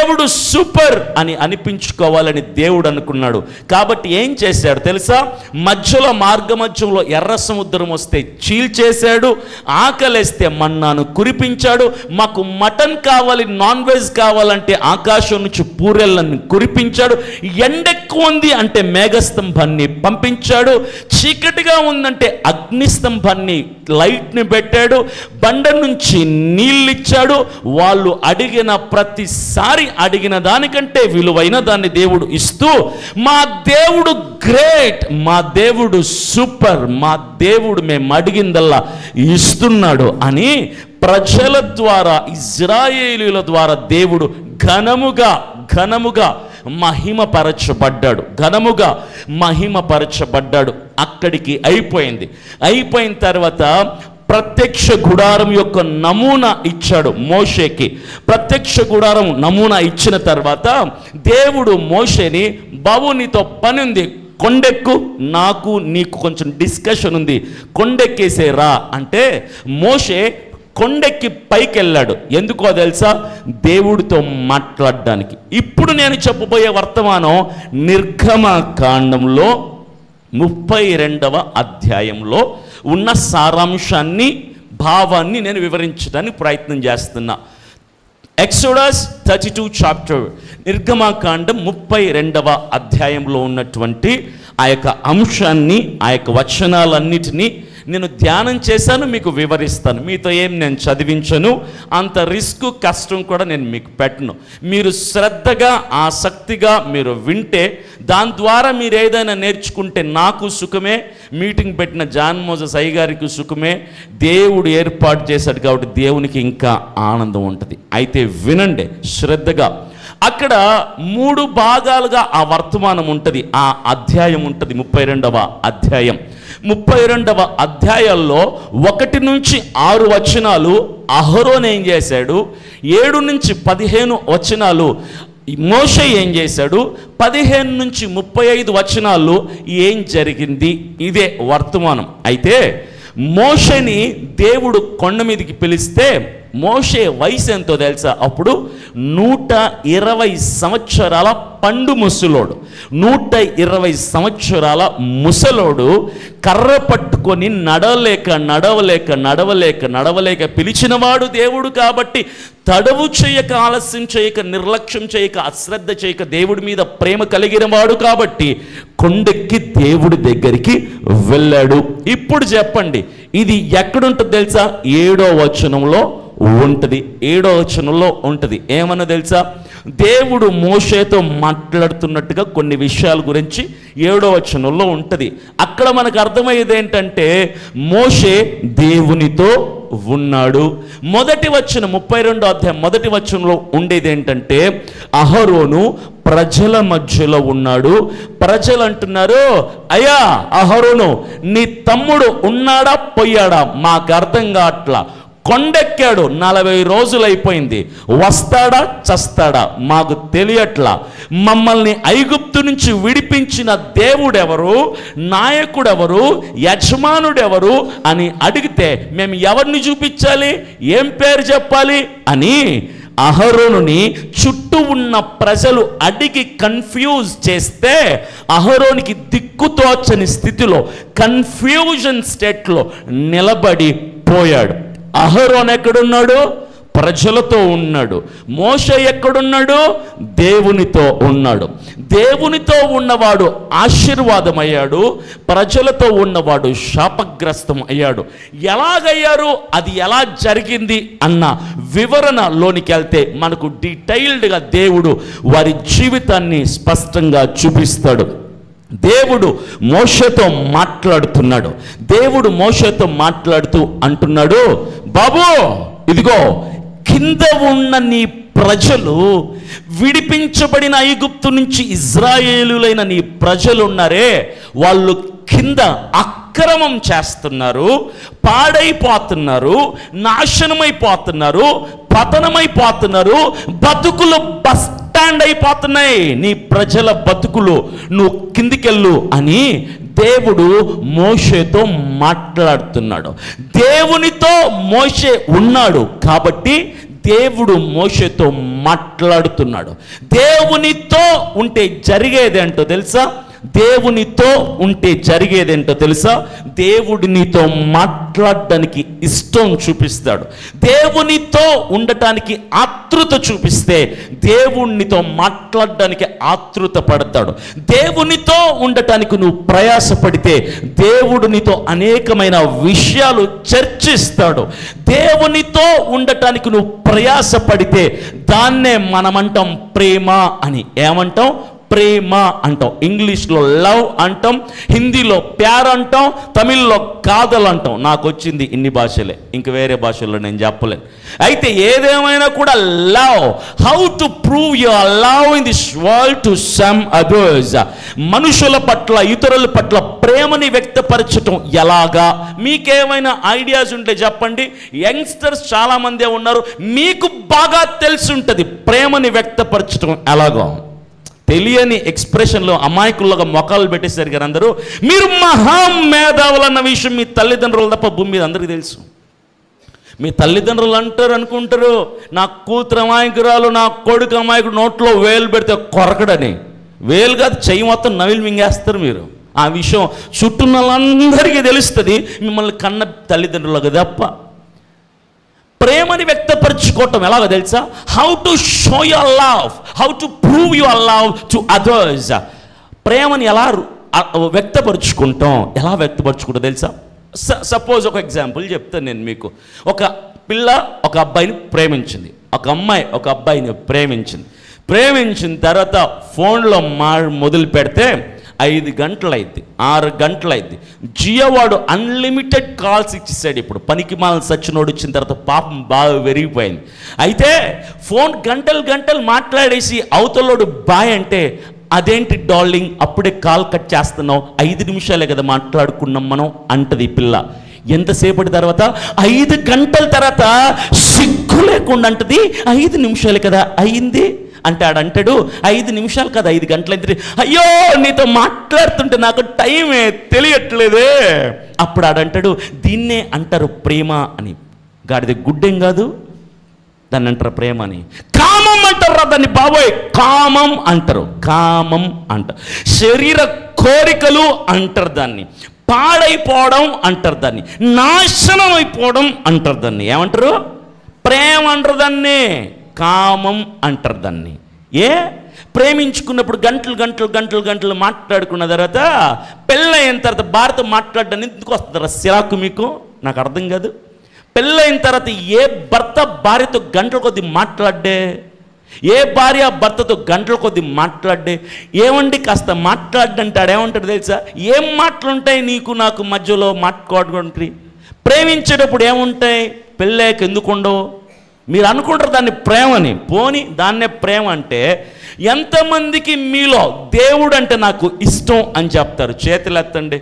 సూపర్ అని అనిపించుకోవాలని దేవుడు అనుకున్నాడు. కాబట్టి ఏం చేశాడు తెలుసా? మధ్యలో మార్గమధ్యంలో ఎర్ర సముద్రం వస్తే చీల్చేశాడు, ఆకలేస్తే మన్నాను కురిపించాడు, మాకు మటన్ కావాలి, నాన్ వెజ్ కావాలంటే ఆకాశం నుంచి పూరెళ్ళని కురిపించాడు, ఎండెక్కువ ఉంది అంటే మేఘస్తంభాన్ని పంపించాడు, చీకటిగా ఉందంటే అగ్నిస్తంభాన్ని లైట్ని పెట్టాడు, బండ నుంచి నీళ్ళిచ్చాడు. వాళ్ళు అడిగిన ప్రతిసారి అడిగిన దానికంటే విలువైన దాన్ని దేవుడు ఇస్తూ, మా దేవుడు గ్రేట్, మా దేవుడు సూపర్, మా దేవుడు మేము అడిగిందల్లా ఇస్తున్నాడు అని ప్రజల ద్వారా, ఇజ్రాయేలీయుల ద్వారా దేవుడు ఘనముగా మహిమపరచబడ్డాడు, ఘనముగా మహిమపరచబడ్డాడు. అక్కడికి అయిపోయిన తర్వాత ప్రత్యక్ష గుడారం యొక్క నమూనా ఇచ్చాడు మోషేకి. ప్రత్యక్ష గుడారం నమూనా ఇచ్చిన తర్వాత దేవుడు మోషేని, బాబు నీతో పని ఉంది, కొండెక్కు, నాకు నీకు కొంచెం డిస్కషన్ ఉంది, కొండెక్కేసే రా అంటే మోషే కొండెక్కి పైకి వెళ్ళాడు. ఎందుకో తెలుసా? దేవుడితో మాట్లాడడానికి. ఇప్పుడు నేను చెప్పబోయే వర్తమానం నిర్గమకాండంలో 32వ అధ్యాయంలో ఉన్న సారాంశాన్ని, భావాన్ని నేను వివరించడానికి ప్రయత్నం చేస్తున్నా. ఎక్సోడస్ 32 చాప్టర్, నిర్గమకాండం 32వ అధ్యాయంలో ఉన్నటువంటి ఆ యొక్క అంశాన్ని, ఆ యొక్క వచనాలన్నిటినీ నేను ధ్యానం చేశాను, మీకు వివరిస్తాను. మీతో ఏం నేను చదివించను, అంత రిస్క్ కష్టం కూడా నేను మీకు పెట్టను. మీరు శ్రద్ధగా ఆసక్తిగా మీరు వింటే, దాని ద్వారా మీరు ఏదైనా నేర్చుకుంటే నాకు సుఖమే, మీటింగ్ పెట్టిన జాన్ మోజెస్ అయ్య గారికి సుఖమే. దేవుడు ఏర్పాటు చేశాడు కాబట్టి దేవునికి ఇంకా ఆనందం ఉంటుంది. అయితే వినండి శ్రద్ధగా. అక్కడ 3 భాగాలుగా ఆ వర్తమానం ఉంటుంది, ఆ అధ్యాయం ఉంటుంది. 32వ అధ్యాయం. 32వ అధ్యాయాల్లో 1 నుంచి 6 వచనాలు అహరోన్ ఏం చేశాడు, 7 నుంచి 15 వచనాలు మోషే ఏం చేశాడు, 15 నుంచి 35 వచనాలు ఏం జరిగింది. ఇదే వర్తమానం. అయితే మోషేని దేవుడు కొండ మీదకి పిలిస్తే మోషే వయసు ఎంతో తెలుసా? అప్పుడు 120 సంవత్సరాల పండు ముసలోడు, 120 సంవత్సరాల ముసలోడు కర్ర పట్టుకొని నడవలేక పిలిచినవాడు దేవుడు. కాబట్టి తడవు చేయక, ఆలస్యం చేయక, నిర్లక్ష్యం చేయక, అశ్రద్ధ చేయక, దేవుడి మీద ప్రేమ కలిగిన వాడు కాబట్టి కొండెక్కి దేవుడి దగ్గరికి వెళ్ళాడు. ఇప్పుడు చెప్పండి, ఇది ఎక్కడుంటుంది తెలుసా? 7వ వచనంలో ఉంటుంది. 7వ వచనంలో ఉంటుంది. ఏమన్నా తెలుసా? దేవుడు మోషేతో మాట్లాడుతున్నట్టుగా కొన్ని విషయాల గురించి 7వ వచనంలో ఉంటుంది. అక్కడ మనకు అర్థమయ్యేది ఏంటంటే మోషే దేవునితో ఉన్నాడు. మొదటి వచనం 32వ అధ్యాయం మొదటి వచనంలో ఉండేది ఏంటంటే అహరోను ప్రజల మధ్యలో ఉన్నాడు. ప్రజలు అంటున్నారు, అయ్యా అహరోను నీ తమ్ముడు ఉన్నాడా పోయాడా? మాకు అర్థం కావట్లా. కొండెక్కాడు, 40 రోజులు అయిపోయింది, వస్తాడా చస్తాడా మాకు తెలియట్లా. మమ్మల్ని ఐగుప్తు నుంచి విడిపించిన దేవుడెవరు, నాయకుడెవరు, యజమానుడెవరు అని అడిగితే మేము ఎవరిని చూపించాలి, ఏం పేరు చెప్పాలి అని అహరోనుని చుట్టూ ఉన్న ప్రజలు అడిగి కన్ఫ్యూజ్ చేస్తే అహరోనికి దిక్కుతోచని స్థితిలో, కన్ఫ్యూజన్ స్టేట్లో నిలబడి పోయాడు. అహరోన్ ఎక్కడున్నాడు? ప్రజలతో ఉన్నాడు. మోషే ఎక్కడున్నాడు? దేవునితో ఉన్నాడు. దేవునితో ఉన్నవాడు ఆశీర్వాదమయ్యాడు, ప్రజలతో ఉన్నవాడు శాపగ్రస్తం అయ్యాడు. ఎలాగయ్యారు, అది ఎలా జరిగింది అన్న వివరణలోనికి వెళ్తే మనకు డీటెయిల్డ్గా దేవుడు వారి జీవితాన్ని స్పష్టంగా చూపిస్తాడు. దేవుడు మోషేతో మాట్లాడుతున్నాడు. దేవుడు మోషేతో మాట్లాడుతూ అంటున్నాడు, బాబు ఇదిగో కింద ఉన్న నీ ప్రజలు, విడిపించబడిన ఐగుప్తు నుంచి ఇజ్రాయేలులైన నీ ప్రజలు ఉన్నారే, వాళ్ళు కింద అక్రమం చేస్తున్నారు, పాడైపోతున్నారు, నాశనమైపోతున్నారు, పతనమైపోతున్నారు, బతుకులు బస్ స్టాండ్ అయిపోతున్నాయి, నీ ప్రజల బతుకులు, నువ్వు కిందికెళ్ళు అని దేవుడు మోషేతో మాట్లాడుతున్నాడు. దేవునితో మోషే ఉన్నాడు కాబట్టి దేవుడు మోషేతో మాట్లాడుతున్నాడు. దేవునితో ఉంటే జరిగేదేంటో తెలుసా? దేవునితో ఉంటే జరిగేదేంటో తెలుసా? దేవుడు నీతో మాట్లాడడానికి ఇష్టం చూపిస్తాడు. దేవునితో ఉండటానికి ఆతృత చూపిస్తే దేవునితో మాట్లాడడానికి ఆతృత పడతాడు. దేవునితో ఉండటానికి నువ్వు ప్రయాసపడితే దేవుడు నీతో అనేకమైన విషయాలు చర్చిస్తాడు. దేవునితో ఉండటానికి నువ్వు ప్రయాసపడితే దాన్నే మనమంటాం ప్రేమ అని. ఏమంటాం? ప్రేమ అంటాం. ఇంగ్లీష్లో లవ్ అంటాం, హిందీలో ప్యార్ అంటాం, తమిళ్లో కాదల్ అంటాం. నాకు వచ్చింది ఇన్ని భాషలే, ఇంక వేరే భాషల్లో నేను చెప్పలేను. అయితే ఏదేమైనా కూడా love, how to prove your love in this world to some others. మనుషుల పట్ల, ఇతరుల పట్ల ప్రేమని వ్యక్తపరచటం ఎలాగా? మీకేమైనా ఐడియాస్ ఉంటే చెప్పండి. యంగ్స్టర్స్ చాలామందే ఉన్నారు, మీకు బాగా తెలిసి ఉంటుంది ప్రేమని వ్యక్తపరచటం ఎలాగో. తెలియని ఎక్స్ప్రెషన్లో అమాయకుల్లాగా మొక్కలు పెట్టేశారు కదా అందరూ. మీరు మహామేధావులు అన్న విషయం మీ తల్లిదండ్రులు తప్ప భూమి మీద అందరికీ తెలుసు. మీ తల్లిదండ్రులు అంటారు అనుకుంటారు, నా కూతురు అమాయకురాలు, నా కొడుకు అమాయకుడు, నోట్లో వేలు పెడితే కొరకడని. వేలు కాదు, చెయ్యి మొత్తం నవిలు మింగేస్తారు మీరు. ఆ విషయం చుట్టూ వాళ్ళందరికీ తెలుస్తుంది, మిమ్మల్ని కన్న తల్లిదండ్రులకు తప్ప. ప్రేమని వ్యక్తపరచుకోవటం ఎలాగో తెలుసా? How to show your love, how to prove your love to others. ప్రేమని ఎలా వ్యక్తపరుచుకుంటాం, ఎలా వ్యక్తపరచుకుంటాం తెలుసా? సపోజ్ ఒక ఎగ్జాంపుల్ చెప్తాను నేను మీకు. ఒక పిల్ల ఒక అబ్బాయిని ప్రేమించింది, ఒక అమ్మాయి ఒక అబ్బాయిని ప్రేమించిన తర్వాత ఫోన్లో మొదలు పెడితే 5 గంటలు అయింది, 6 గంటలు అయింది. జియోవాడు అన్లిమిటెడ్ కాల్స్ ఇచ్చేసాడు. ఇప్పుడు పనికి మాల సచ్చినోడు వచ్చిన తర్వాత పాపం బాగా పెరిగిపోయింది. అయితే ఫోన్ గంటలు మాట్లాడేసి అవతలోడు బాయ్ అంటే, అదేంటి డార్లింగ్ అప్పుడే కాల్ కట్ చేస్తున్నావు, 5 నిమిషాలే కదా మాట్లాడుకున్నాం మనం అంటది ఈ పిల్ల. ఎంతసేపటి తర్వాత? 5 గంటల తర్వాత సిగ్గు లేకుండా అంటది, 5 నిమిషాలే కదా అయింది అంటే. ఆడంటాడు 5 నిమిషాలు కదా 5 గంటలైంది. అయ్యో నీతో మాట్లాడుతుంటే నాకు టైమే తెలియట్లేదే. అప్పుడు ఆడంటాడు, దీన్నే అంటారు ప్రేమ అని. గాడిది గుడ్డేం కాదు, దాన్ని అంటారు ప్రేమ అని. కామం అంటారు దాన్ని, బాబోయ్ కామం అంటారు, కామం అంటారు. శరీర కోరికలు అంటారు దాన్ని. పాడైపోవడం అంటారు దాన్ని. నాశనం అయిపోవడం అంటారు దాన్ని. ఏమంటారు? ప్రేమ అంటారు దాన్ని, కామం అంటారు దాన్ని. ప్రేమించుకున్నప్పుడు గంటలు మాట్లాడుకున్న తర్వాత పెళ్ళైన తర్వాత భార్యతో మాట్లాడడానికి ఎందుకు వస్తుందా సిరాకు మీకు? నాకు అర్థం కాదు. పెళ్ళైన తర్వాత ఏ భర్త భార్యతో గంటల కొద్ది మాట్లాడే, ఏ భార్య భర్తతో గంటల కొద్ది మాట్లాడే, ఏమండి కాస్త మాట్లాడంటే ఆడేమంటాడు తెలుసా? ఏం మాటలుంటాయి నీకు నాకు మధ్యలో మాట్లాడుకుంటే? ప్రేమించేటప్పుడు ఏముంటాయి, పెళ్ళాక ఎందుకు ఉండవు? మీరు అనుకుంటారు దాన్ని ప్రేమని, పోని దాన్నే ప్రేమ అంటే. ఎంతమందికి మీలో దేవుడు అంటే నాకు ఇష్టం అని చెప్తారు? చేతులు ఎత్తండి.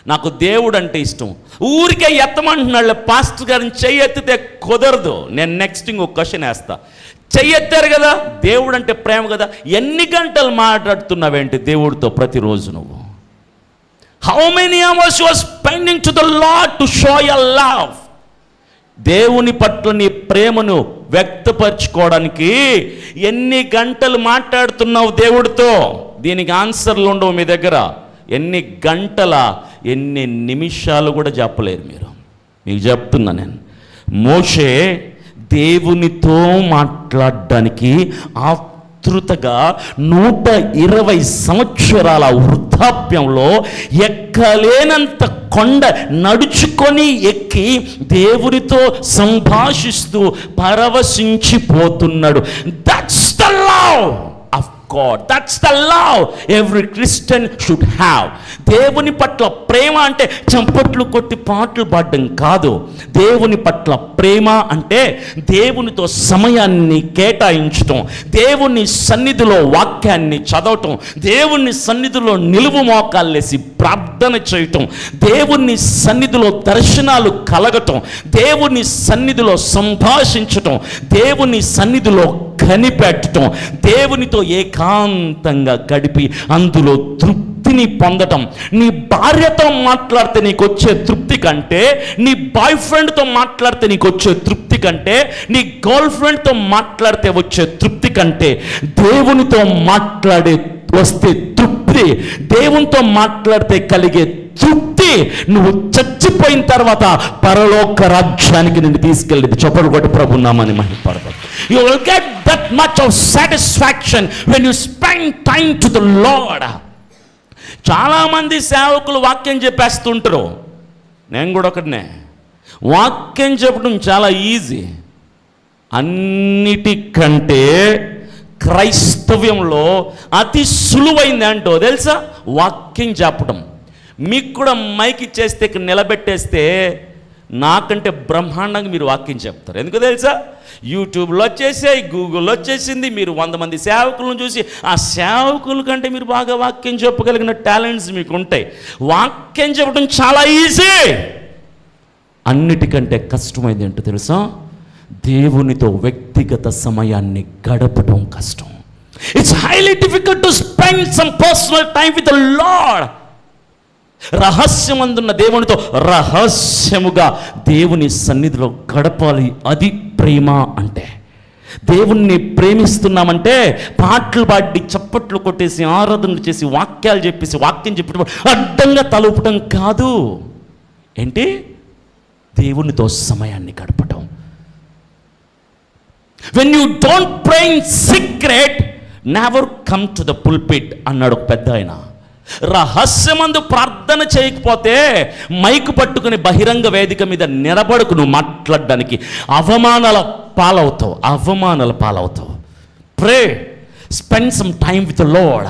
నాకు దేవుడు అంటే ఇష్టం. ఊరికే ఎత్తమంటున్నాడు పాస్టర్ గారిని. చెయ్యి ఎత్తితే కుదరదు. నేను నెక్స్ట్ ఇంకో క్వశ్చన్ వేస్తా. చెయ్యి ఎత్తారు కదా, దేవుడు అంటే ప్రేమ కదా, ఎన్ని గంటలు మాట్లాడుతున్నావేంటి దేవుడితో ప్రతిరోజు నువ్వు? How many hours you are spending to the lord to show your love? దేవుని పట్ల నీ ప్రేమను వ్యక్తపరచుకోవడానికి ఎన్ని గంటలు మాట్లాడుతున్నావు దేవుడితో? దీనికి ఆన్సర్లు ఉండవు మీ దగ్గర. ఎన్ని గంటల, ఎన్ని నిమిషాలు కూడా చెప్పలేరు మీరు. మీకు చెప్తున్నా నేను. మోషే దేవునితో మాట్లాడడానికి ఆతృతగా 120 సంవత్సరాల వృద్ధాప్యంలో ఎక్కలేనంత కొండ నడుచుకొని ఎక్కి దేవునితో సంభాషిస్తూ పరవశించిపోతున్నాడు. That's the love of God. That's the love every Christian should have. దేవుని పట్ల ప్రేమ అంటే చంపట్లు కొట్టి పాటలు పాడడం కాదు. దేవుని పట్ల ప్రేమ అంటే దేవునితో సమయాన్ని కేటాయించటం, దేవుని సన్నిధిలో వాక్యాన్ని చదవటం, దేవుని సన్నిధిలో నిలువు మోకాళ్ళేసి ప్రార్థన చేయటం, దేవుని సన్నిధిలో దర్శనాలు కలగటం, దేవుని సన్నిధిలో సంభాషించటం, దేవుని సన్నిధిలో కనిపెట్టడం, దేవునితో ఏకాంతంగా గడిపి అందులో తృప్తిని పొందటం. నీ భార్యతో మాట్లాడితే నీకు వచ్చే తృప్తి కంటే, నీ బాయ్ ఫ్రెండ్తో మాట్లాడితే నీకు వచ్చే తృప్తి కంటే, నీ గర్ల్ ఫ్రెండ్తో మాట్లాడితే వచ్చే తృప్తి కంటే, దేవునితో మాట్లాడే వస్తే తృప్తి, దేవునితో మాట్లాడితే కలిగే తృప్తి నువ్వు చచ్చిపోయిన తర్వాత పరలోక రాజ్యానికి నిన్ను తీసుకెళ్ళింది. చొప్పలు కొట్టి ప్రభు నామని మహిమపడతావు. You will get that much of satisfaction when you spend time to the Lord. చాలామంది సేవకులు వాక్యం చెప్పేస్తుంటారు. నేను కూడా ఒకటినే. వాక్యం చెప్పడం చాలా ఈజీ. అన్నిటికంటే క్రైస్తవ్యంలో అతి సులువైంది అంటో తెలుసా? వాక్యం చెప్పడం. మీకు కూడా మైక్ ఇచ్చేస్తే ఇక్కడ నిలబెట్టేస్తే నాకంటే బ్రహ్మాండంగా మీరు వాక్యం చెప్తారు. ఎందుకు తెలుసా? యూట్యూబ్లో వచ్చేసాయి, గూగుల్లో వచ్చేసింది. మీరు 100 మంది సేవకులను చూసి ఆ సేవకుల కంటే మీరు బాగా వాక్యం చెప్పగలిగిన టాలెంట్స్ మీకు ఉంటాయి. వాక్యం చెప్పడం చాలా ఈజీ. అన్నిటికంటే కష్టమైంది ఏంటో తెలుసా? దేవునితో వ్యక్తిగత సమయాన్ని గడపడం కష్టం. It's highly difficult to spend some personal time with the Lord. రహస్యమందున్న దేవునితో రహస్యముగా దేవుని సన్నిధిలో గడపాలి. అది ప్రేమ అంటే. దేవుణ్ణి ప్రేమిస్తున్నామంటే పాటలు పాడి చప్పట్లు కొట్టేసి ఆరాధనలు చేసి వాక్యాలు చెప్పేసి వాక్యం చెప్పడం అడ్డంగా తలుపటం కాదు. ఏంటి? దేవునితో సమయాన్ని గడపటం. When you don't pray in secret, never come to the pulpit అన్నాడు ఒక పెద్ద ఆయన. రహస్యమందు ప్రార్థన చేయకపోతే మైకు పట్టుకుని బహిరంగ వేదిక మీద నిలబడుకు నువ్వు మాట్లాడడానికి అవమానాల పాలవుతావు. Pray, spend some time with the Lord.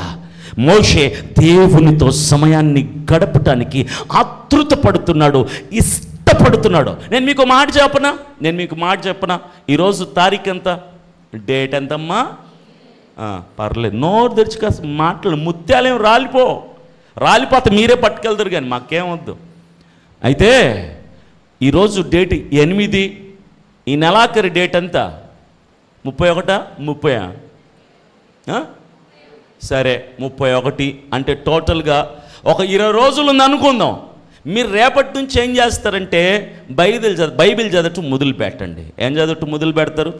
మోషే దేవునితో సమయాన్ని గడపటానికి ఆతృత పడుతున్నాడు, ఇష్టపడుతున్నాడు. నేను మీకు మాట చెప్పనా? ఈరోజు తారీఖు ఎంత, డేట్ ఎంతమ్మా? పర్లేదు, నోరు తెరిచి కాస్త మాటలు ముత్యాలేం రాలిపోతే మీరే పట్టుకెళ్తారు కానీ మాకేమొద్దు. అయితే ఈరోజు డేట్ 8, ఈ నెలాఖరి డేట్ ఎంత? 31 సరే 31 అంటే టోటల్గా ఒక 20 రోజులు ఉంది అనుకుందాం. మీరు రేపటి నుంచి ఏం చేస్తారంటే బైబిల్ చదవటం మొదలు పెట్టండి. ఏం చదవటం మొదలు పెడతారు?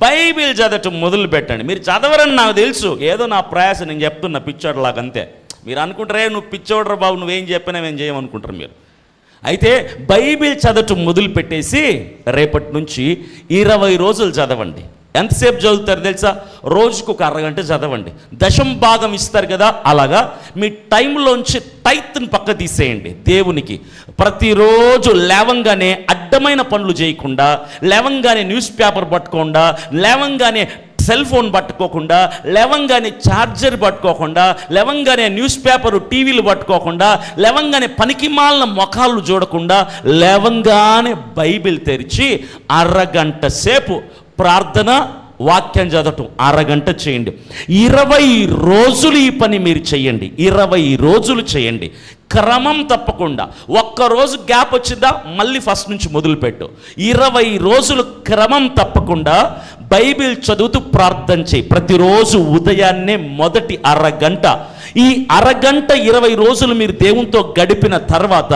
బైబిల్ చదవటం మొదలు పెట్టండి. మీరు చదవరని నాకు తెలుసు, ఏదో నా ప్రయాస నేను చెప్తున్నా పిచ్చోడ్లాగా అంతే. మీరు అనుకుంటారే నువ్వు పిచ్చోడ్రా బాబు, నువ్వేం చెప్పినా మేము చేయమనుకుంటారు మీరు. అయితే బైబిల్ చదవటం మొదలు పెట్టేసి రేపటి నుంచి 20 రోజులు చదవండి. ఎంతసేపు చదువుతారు తెలుసా? రోజుకు ఒక అరగంట చదవండి. 10వ భాగం ఇస్తారు కదా, అలాగా మీ టైంలోంచి టైత్ని పక్క తీసేయండి. దేవునికి ప్రతిరోజు లేవంగానే అడ్డమైన పనులు చేయకుండా, లేవంగానే న్యూస్ పేపర్ పట్టుకోకుండా, లేవంగానే సెల్ ఫోన్ పట్టుకోకుండా, లేవంగానే ఛార్జర్ పట్టుకోకుండా, లేవంగానే న్యూస్ పేపరు టీవీలు పట్టుకోకుండా, లేవంగానే పనికిమాలిన ముఖాలు చూడకుండా, లేవంగానే బైబిల్ తెరిచి అరగంట సేపు ప్రార్థన, వాక్యం చదవటం అరగంట చేయండి. 20 రోజులు ఈ పని మీరు చేయండి. 20 రోజులు చేయండి క్రమం తప్పకుండా. ఒక్కరోజు గ్యాప్ వచ్చిందా మళ్ళీ ఫస్ట్ నుంచి మొదలుపెట్టు. 20 రోజులు క్రమం తప్పకుండా బైబిల్ చదువుతూ ప్రార్థన చేయి. ప్రతిరోజు ఉదయాన్నే మొదటి అరగంట. ఈ అరగంట 20 రోజులు మీరు దేవునితో గడిపిన తర్వాత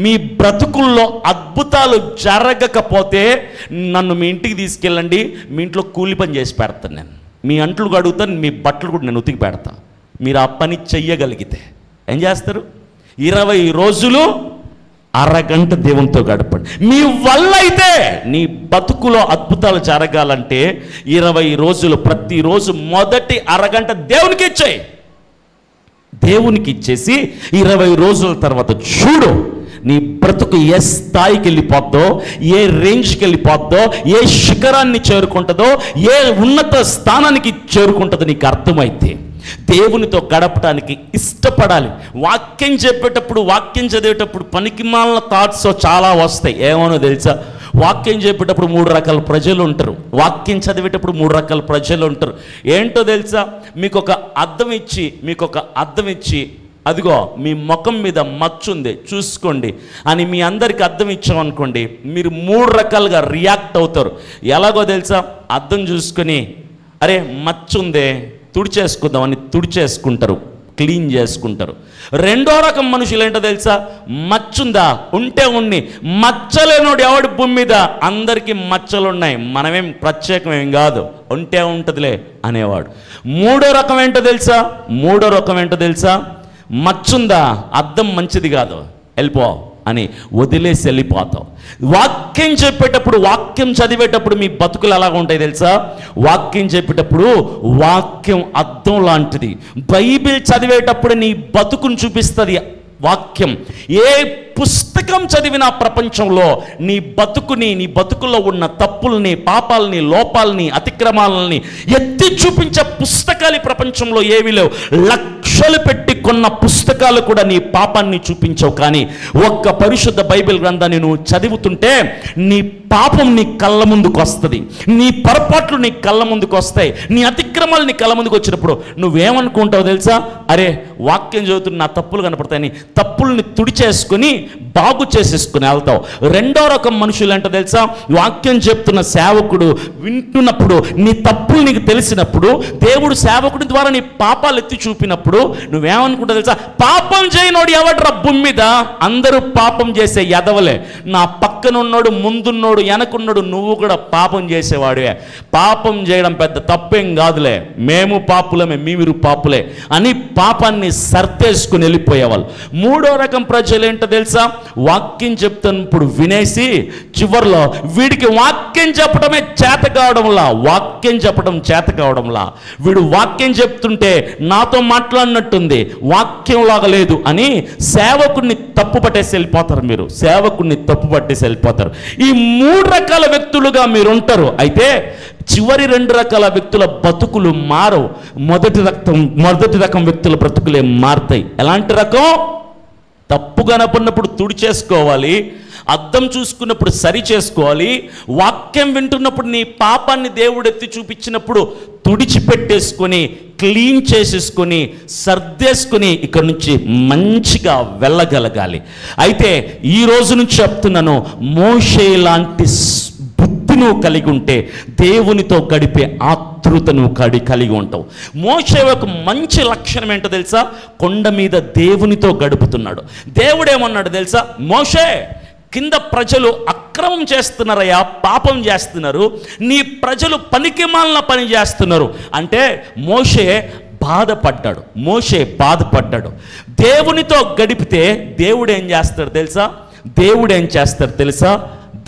మీ బ్రతుకుల్లో అద్భుతాలు జరగకపోతే నన్ను మీ ఇంటికి తీసుకెళ్ళండి, మీ ఇంట్లో కూలి పని చేసి పెడతాను. నేను మీ అంట్లు కడుగుతాను, మీ బట్టలు కూడా నేను ఉతికి పెడతా. మీరు ఆ పని చెయ్యగలిగితే ఏం చేస్తారు? 20 రోజులు అరగంట దేవునితో గడపండి. మీ వల్ల అయితే నీ బతుకులో అద్భుతాలు జరగాలంటే 20 రోజులు ప్రతిరోజు మొదటి అరగంట దేవునికి ఇచ్చేయి. దేవునికి ఇచ్చేసి 20 రోజుల తర్వాత చూడు నీ బ్రతుకు ఏ స్థాయికి వెళ్ళిపోద్దో, ఏ రేంజ్కి వెళ్ళిపోద్దో, ఏ శిఖరాన్ని చేరుకుంటుందో, ఏ ఉన్నత స్థానానికి చేరుకుంటుందో నీకు అర్థమైతే. దేవునితో గడపడానికి ఇష్టపడాలి. వాక్యం చెప్పేటప్పుడు, వాక్యం చదివేటప్పుడు పనికిమాలిన థాట్స్ చాలా వస్తాయి. ఏమోనో తెలుసా, వాక్యం చెప్పేటప్పుడు 3 రకాల ప్రజలు ఉంటారు, వాక్యం చదివేటప్పుడు 3 రకాల ప్రజలు ఉంటారు. ఏంటో తెలుసా, మీకు ఒక అద్దం ఇచ్చి అదిగో మీ ముఖం మీద మచ్చుంది చూసుకోండి అని మీ అందరికి అద్దం ఇచ్చామనుకోండి, మీరు 3 రకాలుగా రియాక్ట్ అవుతారు. ఎలాగో తెలుసా, అద్దం చూసుకొని అరే మచ్చుందే తుడిచేసుకుందామని తుడిచేసుకుంటారు, క్లీన్ చేసుకుంటారు. రెండో రకం మనుషులు ఏంటో తెలుసా, మచ్చుందా ఉంటే ఉన్ని, మచ్చలేనోడు ఎవడి భూమి మీద, అందరికీ మచ్చలు ఉన్నాయి, మనమేం ప్రత్యేకమేం కాదు, ఉంటే ఉంటుందిలే అనేవాడు. మూడో రకం ఏంటో తెలుసా, మచ్చుందా, అద్దం మంచిది కాదు, వెళ్ళిపో అని వదిలేసి వెళ్ళిపోతావు. వాక్యం చెప్పేటప్పుడు, వాక్యం చదివేటప్పుడు మీ బతుకులు ఎలాగ ఉంటాయి తెలుసా, వాక్యం చెప్పేటప్పుడు వాక్యం అద్దం లాంటిది. బైబిల్ చదివేటప్పుడు నీ బతుకును చూపిస్తుంది వాక్యం. ఏ పుస్తకం చదివిన ప్రపంచంలో నీ బతుకులో ఉన్న తప్పుల్ని, పాపాలని, లోపాలని, అతిక్రమాలని ఎత్తి చూపించే పుస్తకాలు ఈ ప్రపంచంలో ఏవి లేవు. లక్షలు పెట్టి కొన్న పుస్తకాలు కూడా నీ పాపాన్ని చూపించవు. కానీ ఒక్క పరిశుద్ధ బైబిల్ గ్రంథాన్ని నువ్వు చదువుతుంటే నీ పాపం నీ కళ్ళ ముందుకు వస్తుంది, నీ పొరపాట్లు నీ కళ్ళ ముందుకు వస్తాయి, నీ అతిక్రమాలు నీ కళ్ళ ముందుకు వచ్చినప్పుడు నువ్వేమనుకుంటావు తెలుసా, అరే వాక్యం చదువుతున్న నా తప్పులు కనపడతాయని తప్పుల్ని తుడిచేసుకొని బాగు చేసేసుకుని వెళ్తావు. రెండో రకం మనుషులు ఏంటో తెలుసా, వాక్యం చెప్తున్న సేవకుడు వింటున్నప్పుడు నీ తప్పులు నీకు తెలిసినప్పుడు, దేవుడు సేవకుడి ద్వారా నీ పాపాలు ఎత్తి చూపినప్పుడు నువ్వేమనుకుంటావు తెలుసా, పాపం చేయనోడు ఎవడ్రా భూమి మీద, అందరూ పాపం చేసే ఎదవలే, నా పక్కనున్నోడు, ముందున్నోడు, వెనకున్నాడు, నువ్వు కూడా పాపం చేసేవాడే, పాపం చేయడం పెద్ద తప్పేం కాదులే, మేము పాపులమే, మీరు పాపులే అని పాపాన్ని సర్దేసుకుని వెళ్ళిపోయేవాళ్ళు. మూడో రకం ప్రజలు ఏంటో తెలుసా, వాక్యం చెప్తున్నప్పుడు వినేసి చివరిలో వీడికి వాక్యం చెప్పడమే చేత కావడంలా, వీడు వాక్యం చెప్తుంటే నాతో మాట్లాడినట్టుంది, వాక్యం లాగా లేదు అని సేవకుడిని తప్పు పట్టేసి వెళ్ళిపోతారు. ఈ 3 రకాల వ్యక్తులుగా మీరు ఉంటారు. అయితే చివరి 2 రకాల వ్యక్తుల బతుకులు మారవు. మొదటి రకం వ్యక్తుల బ్రతుకులే మారుతాయి. ఎలాంటి రకం, తప్పు కనపడినప్పుడు తుడిచేసుకోవాలి, అద్దం చూసుకున్నప్పుడు సరి చేసుకోవాలి, వాక్యం వింటున్నప్పుడు నీ పాపాన్ని దేవుడు ఎత్తి చూపించినప్పుడు తుడిచిపెట్టేసుకొని క్లీన్ చేసేసుకొని సర్దేసుకొని ఇక్కడ నుంచి మంచిగా వెళ్ళగలగాలి. అయితే ఈ రోజు నుంచి చెప్తున్నాను, మోషే లాంటి బుద్ధిని కలిగి ఉంటే దేవునితో గడిపే ఆతృతను కలిగి ఉంటావు. మోషే ఒక మంచి లక్షణం ఏంటో తెలుసా, కొండ మీద దేవునితో గడుపుతున్నాడు. దేవుడేమన్నాడు తెలుసా, మోషే కింద ప్రజలు అక్రమం చేస్తున్నారయ్యా, పాపం చేస్తున్నారు, నీ ప్రజలు పనికిమాలిన పని చేస్తున్నారు అంటే మోషే బాధపడ్డాడు. దేవునితో గడిపితే దేవుడు ఏం చేస్తాడు తెలుసా,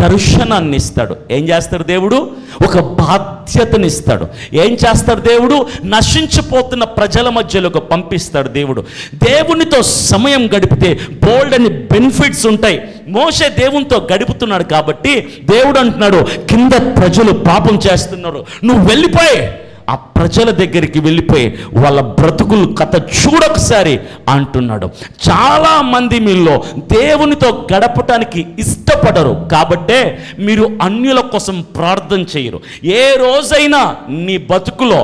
దర్శనాన్ని ఇస్తాడు. ఏం చేస్తాడు దేవుడు, ఒక బాధ్యతనిస్తాడు. ఏం చేస్తాడు దేవుడు, నశించిపోతున్న ప్రజల మధ్యలోకి పంపిస్తాడు దేవుడు. దేవునితో సమయం గడిపితే బోల్డ్ అని బెనిఫిట్స్ ఉంటాయి. మోషే దేవునితో గడుపుతున్నాడు కాబట్టి దేవుడు అంటున్నాడు, కింద ప్రజలు పాపం చేస్తున్నారు, నువ్వు వెళ్ళిపోయి ఆ ప్రజల దగ్గరికి వెళ్ళిపోయి వాళ్ళ బ్రతుకులు కథ చూడొకసారి అంటున్నాడు. చాలామంది మీలో దేవునితో గడపటానికి ఇష్టపడరు కాబట్టే మీరు అన్యుల కోసం ప్రార్థన చేయరు. ఏ రోజైనా నీ బతుకులో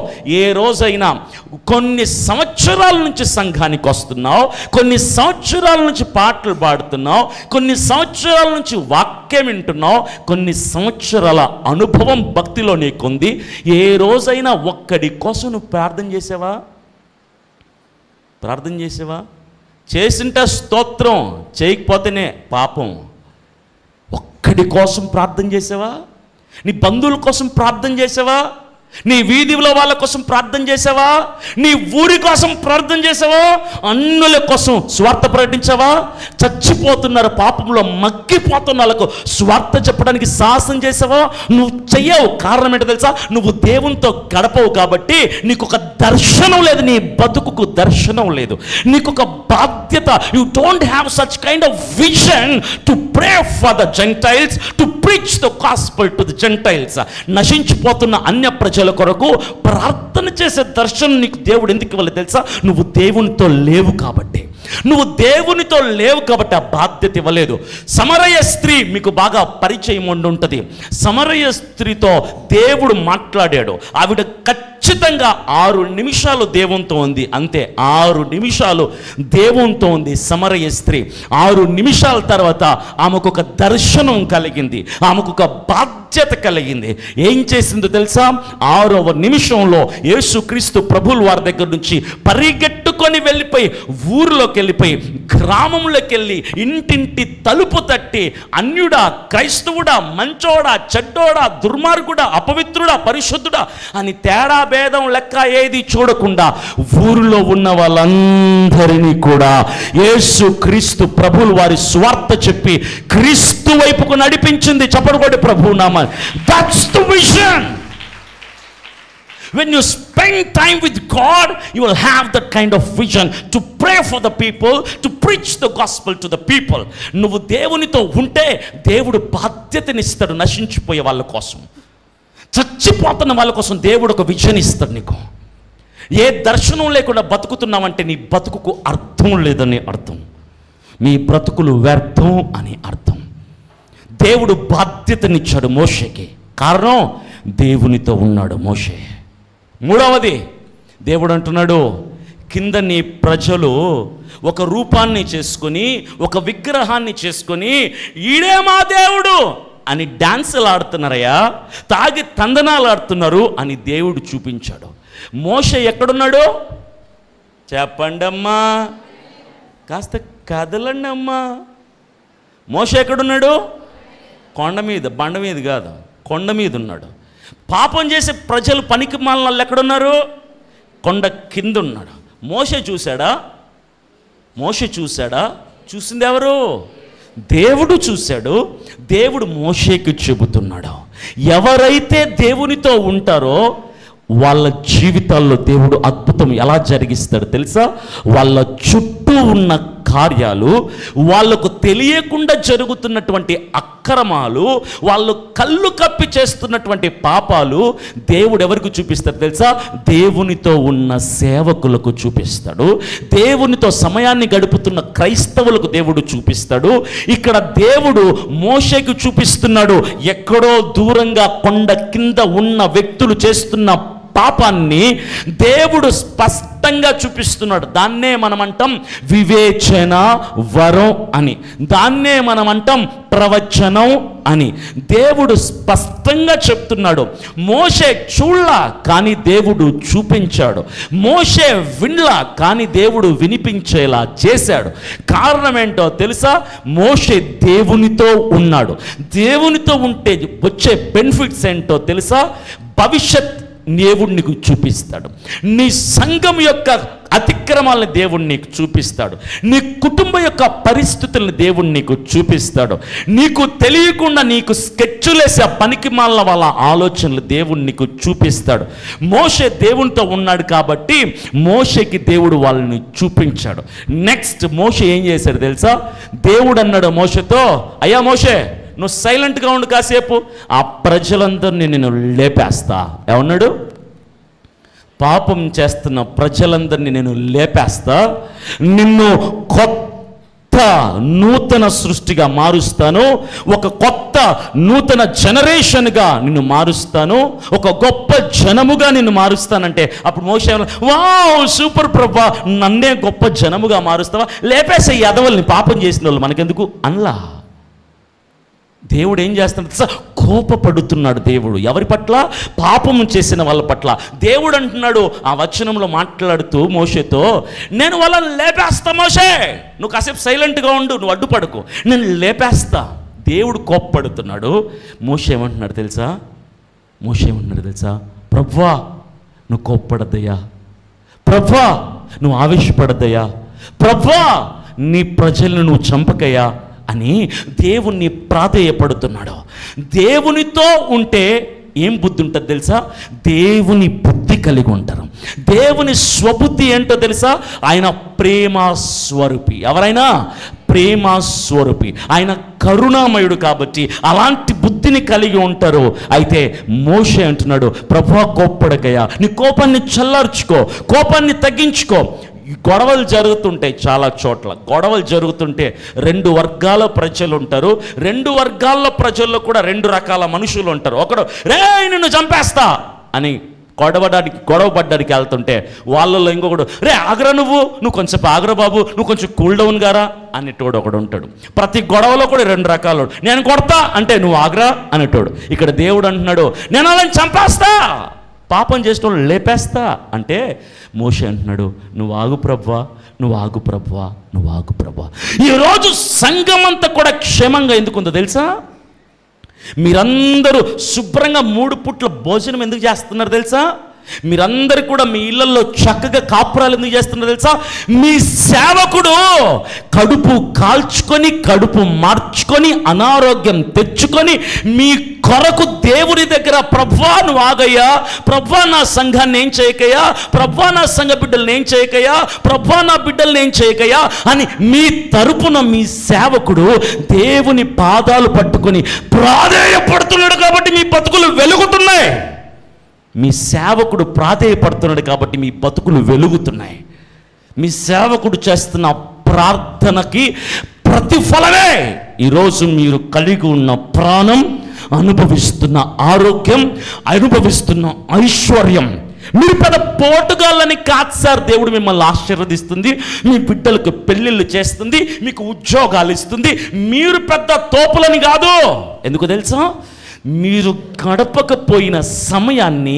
కొన్ని సంవత్సరాల నుంచి సంఘానికి వస్తున్నావు, కొన్ని సంవత్సరాల నుంచి పాటలు పాడుతున్నావు, కొన్ని సంవత్సరాల నుంచి వాక్యం వింటున్నావు, కొన్ని సంవత్సరాల అనుభవం భక్తిలో నీకుంది. ఏ రోజైనా ఒక్కడి కోసం నువ్వు ప్రార్థన చేసావా? చేసింటే స్తోత్రం, చేయకపోతేనే పాపం. ఒక్కడి కోసం ప్రార్థన చేసావా? నీ బంధువుల కోసం ప్రార్థన చేసావా? నీ వీధిలో వాళ్ళ కోసం ప్రార్థన చేసావా? నీ ఊరి కోసం ప్రార్థన చేసావా? అన్నుల కోసం స్వార్థ ప్రకటించావా? చచ్చిపోతున్నారు, పాపంలో మగ్గిపోతున్న వాళ్ళకు స్వార్థ చెప్పడానికి సాహసం చేసావా? నువ్వు చెయ్యవు. కారణం ఏంటో తెలుసా? నువ్వు దేవునితో గడపవు కాబట్టి నీకు ఒక దర్శనం లేదు, నీ బతుకుకు దర్శనం లేదు, నీకు ఒక బాధ్యత. You don't have such kind of vision to pray for the Gentiles, to preach the gospel to the Gentiles. నశించిపోతున్న అన్య ప్రజల కొరకు ప్రార్థన చేసే దర్శనం నీకు దేవుడు ఎందుకు ఇవ్వాలి తెలుసా? నువ్వు దేవునితో లేవు కాబట్టి. నువ్వు దేవునితో లేవు కాబట్టి ఆ బాధ్యత ఇవ్వలేదు. సమరయ స్త్రీ మీకు బాగా పరిచయం ఉండి ఉంటుంది. సమరయ స్త్రీతో దేవుడు మాట్లాడాడు. ఆవిడ ఖచ్చితంగా 6 నిమిషాలు దేవునితో ఉంది, అంతే. 6 నిమిషాలు దేవునితో ఉంది సమరయ స్త్రీ. 6 నిమిషాల తర్వాత ఆమెకు ఒక దర్శనం కలిగింది, ఆమెకు ఒక బాధ్యత కలిగింది. ఏం చేసిందో తెలుసా? 6వ నిమిషంలో యేసుక్రీస్తు ప్రభువుల వారి దగ్గర నుంచి పరిగెట్టుకొని వెళ్ళిపోయి ఊరిలోకి వెళ్ళిపోయి గ్రామంలోకి వెళ్ళి ఇంటింటి తలుపు తట్టి అన్యుడా, క్రైస్తవుడా, మంచోడా, చెడ్డోడా, దుర్మార్గుడా, అపవిత్రుడా, పరిశుద్ధుడా అని తేడా భేదం లెక్క ఏది చూడకుండా ఊరిలో ఉన్న వాళ్ళందరినీ కూడా యేసుక్రీస్తు ప్రభువుల వారి స్వార్థ చెప్పి క్రీస్తు వైపుకు నడిపించింది. చెప్పబడి ప్రభువు నామ. That's the vision. When you spend time with God, you will have that kind of vision to pray for the people, to preach the gospel to the people. నువ్వు దేవునితో ఉంటే దేవుడు బాధ్యతనిస్తాడు నశించిపోయే వాళ్ళ కోసం, చచ్చిపోతున్న వాళ్ళ కోసం దేవుడు ఒక విజన్ ఇస్తాడు నీకు. ఏ దర్శనం లేకుండా బతుకుతున్నావంటే నీ బతుకుకు అర్థం లేదని అర్థం, మీ బ్రతుకులు వ్యర్థం అని అర్థం. దేవుడు బాధ్యతనిచ్చాడు మోషేకి, కారణం దేవునితో ఉన్నాడు మోషే. 3వది, దేవుడు అంటున్నాడు, కింద నీ ప్రజలు ఒక రూపాన్ని చేసుకొని, ఒక విగ్రహాన్ని చేసుకొని ఈడే మా దేవుడు అని డాన్సులు ఆడుతున్నారయ్యా, తాగి తందనాలు ఆడుతున్నారు అని దేవుడు చూపించాడు. మోషే ఎక్కడున్నాడు చెప్పండమ్మా, కాస్త కదలండి అమ్మా. మోషే ఎక్కడున్నాడు? కొండ మీద, బండ మీద కాదు, కొండ మీద ఉన్నాడు. పాపం చేసే ప్రజలు పనికి మాలిన వాళ్ళు ఎక్కడున్నారు? కొండ కింద ఉన్నాడు. మోషే చూశాడా? మోషే చూశాడా? చూసింది ఎవరు? దేవుడు చూశాడు. దేవుడు మోషేకి చెబుతున్నాడు, ఎవరైతే దేవునితో ఉంటారో వాళ్ళ జీవితాల్లో దేవుడు అద్భుతం ఎలా జరిగిస్తాడు తెలుసా? వాళ్ళ చుట్టూ ఉన్న కార్యాలు, వాళ్ళకు తెలియకుండా జరుగుతున్నటువంటి అక్రమాలు, వాళ్ళు కళ్ళు కప్పి చేస్తున్నటువంటి పాపాలు దేవుడు ఎవరికి చూపిస్తాడు తెలుసా? దేవునితో ఉన్న సేవకులకు చూపిస్తాడు, దేవునితో సమయాన్ని గడుపుతున్న క్రైస్తవులకు దేవుడు చూపిస్తాడు. ఇక్కడ దేవుడు మోషేకు చూపిస్తున్నాడు, ఎక్కడో దూరంగా కొండ కింద ఉన్న వ్యక్తులు చేస్తున్న పాపాన్ని దేవుడు స్పష్టంగా చూపిస్తున్నాడు. దాన్నే మనం అంటాం వివేచన వరం అని, దాన్నే మనం అంటాం ప్రవచనం అని. దేవుడు స్పష్టంగా చెప్తున్నాడు. మోషే చూడలా కానీ దేవుడు చూపించాడు, మోషే వినలా కానీ దేవుడు వినిపించేలా చేశాడు. కారణం ఏంటో తెలుసా? మోషే దేవునితో ఉన్నాడు. దేవునితో ఉంటే వచ్చే బెనిఫిట్స్ ఏంటో తెలుసా? భవిష్యత్ దేవుడు నీకు చూపిస్తాడు, నీ సంఘం యొక్క అతిక్రమాలను దేవుడు నీకు చూపిస్తాడు, నీ కుటుంబం యొక్క పరిస్థితులను దేవుడు నీకు చూపిస్తాడు. నీకు తెలియకుండా నీకు స్కెచ్చులేసే పనికి మాలిన వాళ్ళ ఆలోచనలు దేవుడు నీకు చూపిస్తాడు. మోషే దేవునితో ఉన్నాడు కాబట్టి మోషేకి దేవుడు వాళ్ళని చూపించాడు. నెక్స్ట్ మోషే ఏం చేశాడు తెలుసా? దేవుడు అన్నాడు మోషేతో, అయ్యా మోషే నువ్వు సైలెంట్గా ఉండు కాసేపు, ఆ ప్రజలందరినీ నేను లేపేస్తా. ఏమన్నాడు? పాపం చేస్తున్న ప్రజలందరినీ నేను లేపేస్తా, నిన్ను కొత్త నూతన సృష్టిగా మారుస్తాను, ఒక కొత్త నూతన జనరేషన్గా నిన్ను మారుస్తాను, ఒక గొప్ప జనముగా నిన్ను మారుస్తానంటే అప్పుడు మోషే వావ్ సూపర్ ప్రభా, నన్నే గొప్ప జనముగా మారుస్తావా? లేపేసే ఎదవల్ని, పాపం చేసిన వాళ్ళు మనకెందుకు అనలా. దేవుడు ఏం చేస్తున్నాడు? కోపపడుతున్నాడు దేవుడు. ఎవరి పట్ల? పాపము చేసిన వాళ్ళ పట్ల. దేవుడు అంటున్నాడు ఆ వచనంలో మాట్లాడుతూ మోషేతో, నేను వాళ్ళని లేపేస్తా మోషే, నువ్వు కాసేపు సైలెంట్గా ఉండు, నువ్వు అడ్డుపడకు, నేను లేపేస్తా. దేవుడు కోపపడుతున్నాడు. మోషే ఏమంటున్నాడు తెలుసా? మోషే ఏమంటున్నాడు తెలుసా? ప్రభువా నువ్వు కోప్పడద్దయ్యా, ప్రభువా నువ్వు ఆవేశపడద్దయ్యా, ప్రభువా నీ ప్రజలను నువ్వు చంపకయ్యా అని దేవుణ్ణి ప్రాధేయపడుతున్నాడు. దేవునితో ఉంటే ఏం బుద్ధి ఉంటుంది తెలుసా? దేవుని బుద్ధి కలిగి ఉంటారు. దేవుని స్వబుద్ధి ఏంటో తెలుసా? ఆయన ప్రేమ స్వరూపి. ఎవరైనా ప్రేమ స్వరూపి, ఆయన కరుణామయుడు కాబట్టి అలాంటి బుద్ధిని కలిగి ఉంటారు. అయితే మోషే అంటున్నాడు, ప్రభువా కోప్పడకయ్యా, నీ కోపాన్ని చల్లార్చుకో, కోపాన్ని తగ్గించుకో. గొడవలు జరుగుతుంటాయి, చాలా చోట్ల గొడవలు జరుగుతుంటే 2 వర్గాల ప్రజలు ఉంటారు. 2 వర్గాల ప్రజల్లో కూడా 2 రకాల మనుషులు ఉంటారు. ఒకడు రే నిన్ను చంపేస్తా అని గొడవ పడ్డానికి వెళ్తుంటే వాళ్ళల్లో ఇంకొకడు రే ఆగ్రా, నువ్వు కొంచెం ఆగ్రా బాబు, నువ్వు కొంచెం కూల్ డౌన్ గారా అనేటోడు ఒకడు ఉంటాడు. ప్రతి గొడవలో కూడా 2 రకాలు. నేను కొడతా అంటే నువ్వు ఆగ్రా అనేటోడు. ఇక్కడ దేవుడు అంటున్నాడు, నేను వాళ్ళని చంపేస్తా, పాపం చేసిన వాళ్ళు లేపేస్తా అంటే మోషే అంటున్నాడు, నువ్వు ఆగు ప్రభువా, నువ్వు ఆగు ప్రభువా, నువ్వు ఆగు ప్రభువా. ఈరోజు సంఘం అంతా కూడా క్షేమంగా ఎందుకుందో తెలుసా? మీరందరూ శుభ్రంగా 3 పూట్ల భోజనం ఎందుకు చేస్తున్నారు తెలుసా? మీరందరూ కూడా మీ ఇళ్లలో చక్కగా కాపురాలు ఎందుకు చేస్తున్నారు తెలుసా? మీ సేవకుడు కడుపు కాల్చుకొని, కడుపు మార్చుకొని, అనారోగ్యం తెచ్చుకొని మీ కొరకు దేవుని దగ్గర ప్రభువా నువ్వు ఆగయ్యా, ప్రభువా నా సంఘాన్ని ఏం చేయకయ్యా, ప్రభువా నా సంఘ బిడ్డల్ని ఏం చేయకయ్యా, ప్రభువా నా బిడ్డల్ని ఏం చేయకయ్యా అని మీ తరపున మీ సేవకుడు దేవుని పాదాలు పట్టుకొని ప్రాధేయపడుతున్నాడు. కాబట్టి మీ బతుకులు వెలుగుతున్నాయి. మీ సేవకుడు ప్రాధేయపడుతున్నాడు కాబట్టి మీ బతుకులు వెలుగుతున్నాయి. మీ సేవకుడు చేస్తున్న ప్రార్థనకి ప్రతిఫలమే ఈరోజు మీరు కలిగి ఉన్న ప్రాణం, అనుభవిస్తున్న ఆరోగ్యం, అనుభవిస్తున్న ఐశ్వర్యం. మీరు పెద్ద పోటుగాళ్ళని కాదు సార్, దేవుడు మిమ్మల్ని ఆశీర్వదిస్తుంది, మీ బిడ్డలకు పెళ్ళిళ్ళు చేస్తుంది, మీకు ఉద్యోగాలు ఇస్తుంది. మీరు పెద్ద తోపులని కాదు. ఎందుకు తెలుసా? మీరు గడపకపోయిన సమయాన్ని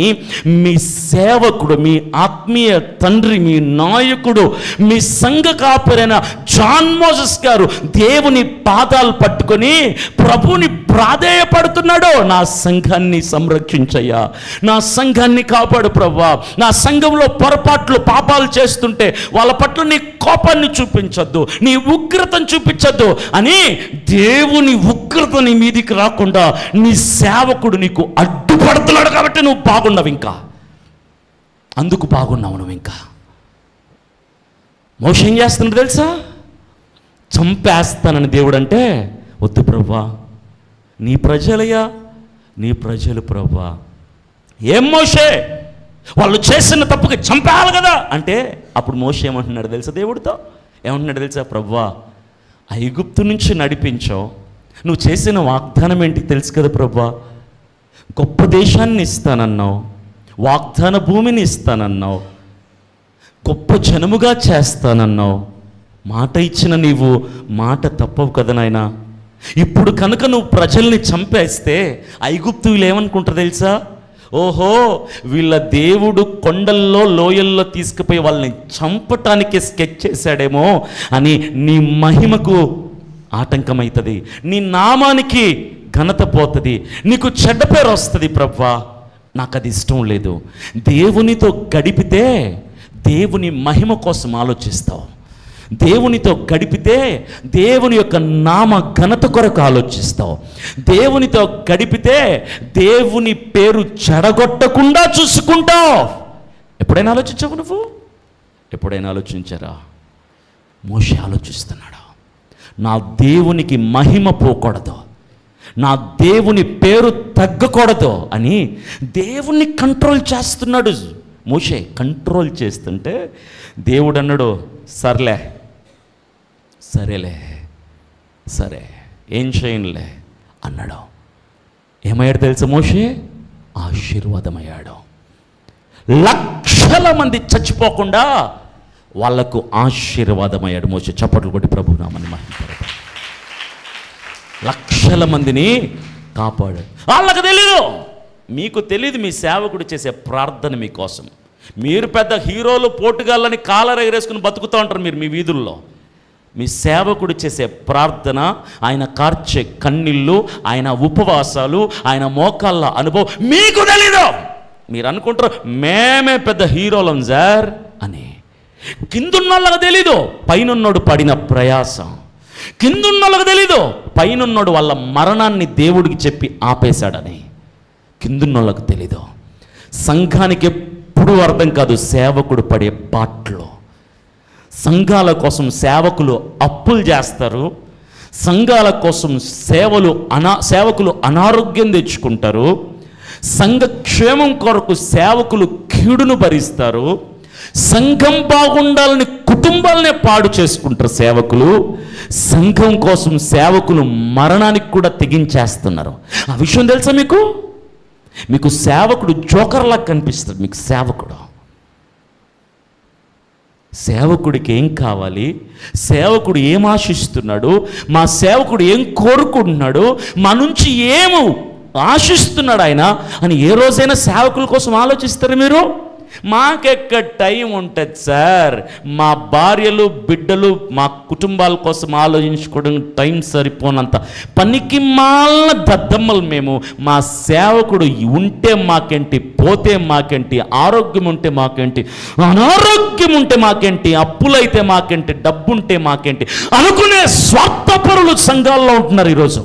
మీ సేవకుడు, మీ ఆత్మీయ తండ్రి, మీ నాయకుడు, మీ సంఘ కాపరైన జాన్ మోసెస్ గారు దేవుని పాదాలు పట్టుకొని ప్రభుని ప్రాధేయపడుతున్నాడు. నా సంఘాన్ని సంరక్షించయ్యా, నా సంఘాన్ని కాపాడు ప్రభువా, నా సంఘంలో పొరపాట్లు పాపాలు చేస్తుంటే వాళ్ళ పట్ల నీ కోపాన్ని చూపించద్దు, నీ ఉగ్రతను చూపించద్దు అని దేవుని ఉగ్రత నీ మీదికి రాకుండా నీ సేవకుడు నీకు అడ్డుపడుతున్నాడు. కాబట్టి నువ్వు బాగున్నావు, ఇంకా అందుకు బాగున్నావు నువ్వు. ఇంకా మోషే ఏం చేస్తున్నాడు తెలుసా? చంపేస్తానని దేవుడు అంటే, వద్దు ప్రభువా, నీ ప్రజలయ్యా, నీ ప్రజలు ప్రభువా. ఏం మోషే, వాళ్ళు చేసిన తప్పుకి చంపేయాలి కదా అంటే అప్పుడు మోషే ఏమంటున్నాడు తెలుసా? దేవుడితో ఏమంటున్నాడు తెలుసా? ప్రభువా, ఐగుప్తు నుంచి నడిపించావు, నువ్వు చేసిన వాగ్దానం ఏంటి తెలుసు కదా ప్రభువా? గొప్ప దేశాన్ని ఇస్తానన్నావు, వాగ్దాన భూమిని ఇస్తానన్నావు, గొప్ప జనముగా చేస్తానన్నావు. మాట ఇచ్చిన నీవు మాట తప్పవు కదా నాయనా. ఇప్పుడు కనుక నువ్వు ప్రజల్ని చంపేస్తే ఐగుప్తులు ఏమనుకుంటారు తెలుసా? ఓహో, వీళ్ళ దేవుడు కొండల్లో లోయల్లో తీసుకుపోయి వాళ్ళని చంపటానికి స్కెచ్ చేశాడేమో అని నీ మహిమకు ఆటంకమవుతుంది, నీ నామానికి ఘనత పోతుంది, నీకు చెడ్డ పేరు వస్తుంది. ప్రభువా, నాకు అది ఇష్టం లేదు. దేవునితో గడిపితే దేవుని మహిమ కోసం ఆలోచిస్తావు, దేవునితో గడిపితే దేవుని యొక్క నామ ఘనత కొరకు ఆలోచిస్తావు, దేవునితో గడిపితే దేవుని పేరు చెడగొట్టకుండా చూసుకుంటావు. ఎప్పుడైనా ఆలోచించావు నువ్వు? ఎప్పుడైనా ఆలోచించారా? మోషే ఆలోచిస్తున్నాడు, నా దేవునికి మహిమ పోకూడదు, నా దేవుని పేరు తగ్గకూడదు అని దేవుణ్ణి కంట్రోల్ చేస్తున్నాడు. మోషే కంట్రోల్ చేస్తుంటే దేవుడు అన్నాడు, సరేలే సరే ఏం చేయనులే అన్నాడు. ఏమయ్యాడు తెలుసా మోషే? ఆశీర్వాదమయ్యాడు. లక్షల మంది చచ్చిపోకుండా వాళ్లకు ఆశీర్వాదమయ్యాడు మోషే. చప్పట్లు కొట్టి ప్రభు నామని మహిమపడతాడు. లక్షల మందిని కాపాడాడు. వాళ్ళకు తెలీదు, మీకు తెలీదు మీ సేవకుడు చేసే ప్రార్థన మీకోసం. మీరు పెద్ద హీరోలు, పోటుగాళ్ళని కాలర్ ఎగరేసుకుని బతుకుతూ ఉంటారు మీరు మీ వీధుల్లో. మీ సేవకుడు చేసే ప్రార్థన, ఆయన కార్చే కన్నీళ్ళు, ఆయన ఉపవాసాలు, ఆయన మోకాళ్ళ అనుభవం మీకు తెలీదు. మీరు అనుకుంటారు మేమే పెద్ద హీరోలం సార్ అని. కిందున్నోళ్ళకి తెలీదు పైనున్నోడు పడిన ప్రయాసం, కిందున్నోళ్ళకి తెలీదు పైనున్నోడు వాళ్ళ మరణాన్ని దేవుడికి చెప్పి ఆపేశాడని. కిందున్నోళ్ళకి తెలీదు. సంఘానికి ఎప్పుడూ అర్థం కాదు సేవకుడు పడే పాటలు. సంఘాల కోసం సేవకులు అప్పులు చేస్తారు, సంఘాల కోసం సేవకులు అనారోగ్యం తెచ్చుకుంటారు, సంఘ క్షేమం కొరకు సేవకులు కీడును భరిస్తారు, సంఘం బాగుండాలని కుటుంబాలనే పాడు చేసుకుంటారు సేవకులు, సంఘం కోసం సేవకులు మరణానికి కూడా తెగించేస్తున్నారు. ఆ విషయం తెలుసా మీకు? మీకు సేవకుడు జోకర్లా కనిపిస్తుంది. మీకు సేవకుడికి ఏం కావాలి, సేవకుడు ఏం ఆశిస్తున్నాడు, మా సేవకుడు ఏం కోరుకుంటున్నాడు, మా నుంచి ఏమి ఆశిస్తున్నాడు ఆయన అని ఏ రోజైనా సేవకుల కోసం ఆలోచిస్తారు మీరు? మాకెక్కడ టైం ఉంటుంది సార్, మా భార్యలు బిడ్డలు మా కుటుంబాల కోసం ఆలోచించుకోవడం టైం సరిపోనంత పనికి మాలిన దద్దమ్మలు మేము. మా సేవకుడు ఉంటే మాకేంటి, పోతే మాకేంటి, ఆరోగ్యం ఉంటే మాకేంటి, అనారోగ్యం ఉంటే మాకేంటి, అప్పులైతే మాకేంటి, డబ్బుంటే మాకేంటి అనుకునే స్వార్థపరులు సంఘాల్లో ఉంటున్నారు ఈరోజు.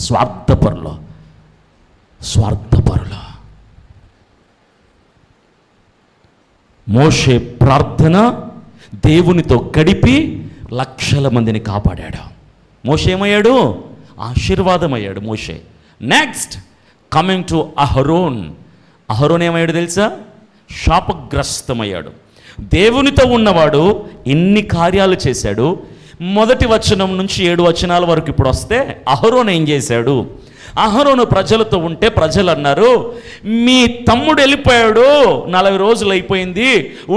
స్వార్థపరులు. మోషే ప్రార్థన దేవునితో గడిపి లక్షల మందిని కాపాడాడు. మోషే ఏమయ్యాడు? ఆశీర్వాదమయ్యాడు మోషే. నెక్స్ట్ కమింగ్ టు అహరోన్. అహరోన్ ఏమయ్యాడు తెలుసా? శాపగ్రస్తమయ్యాడు. దేవునితో ఉన్నవాడు ఎన్ని కార్యాలు చేశాడు. మొదటి వచనం నుంచి 7 వచనాల వరకు ఇప్పుడు వస్తే అహరోన్ ఏం చేశాడు? అహరోను ప్రజలతో ఉంటే ప్రజలు అన్నారు, మీ తమ్ముడు వెళ్ళిపోయాడు, 40 రోజులు అయిపోయింది,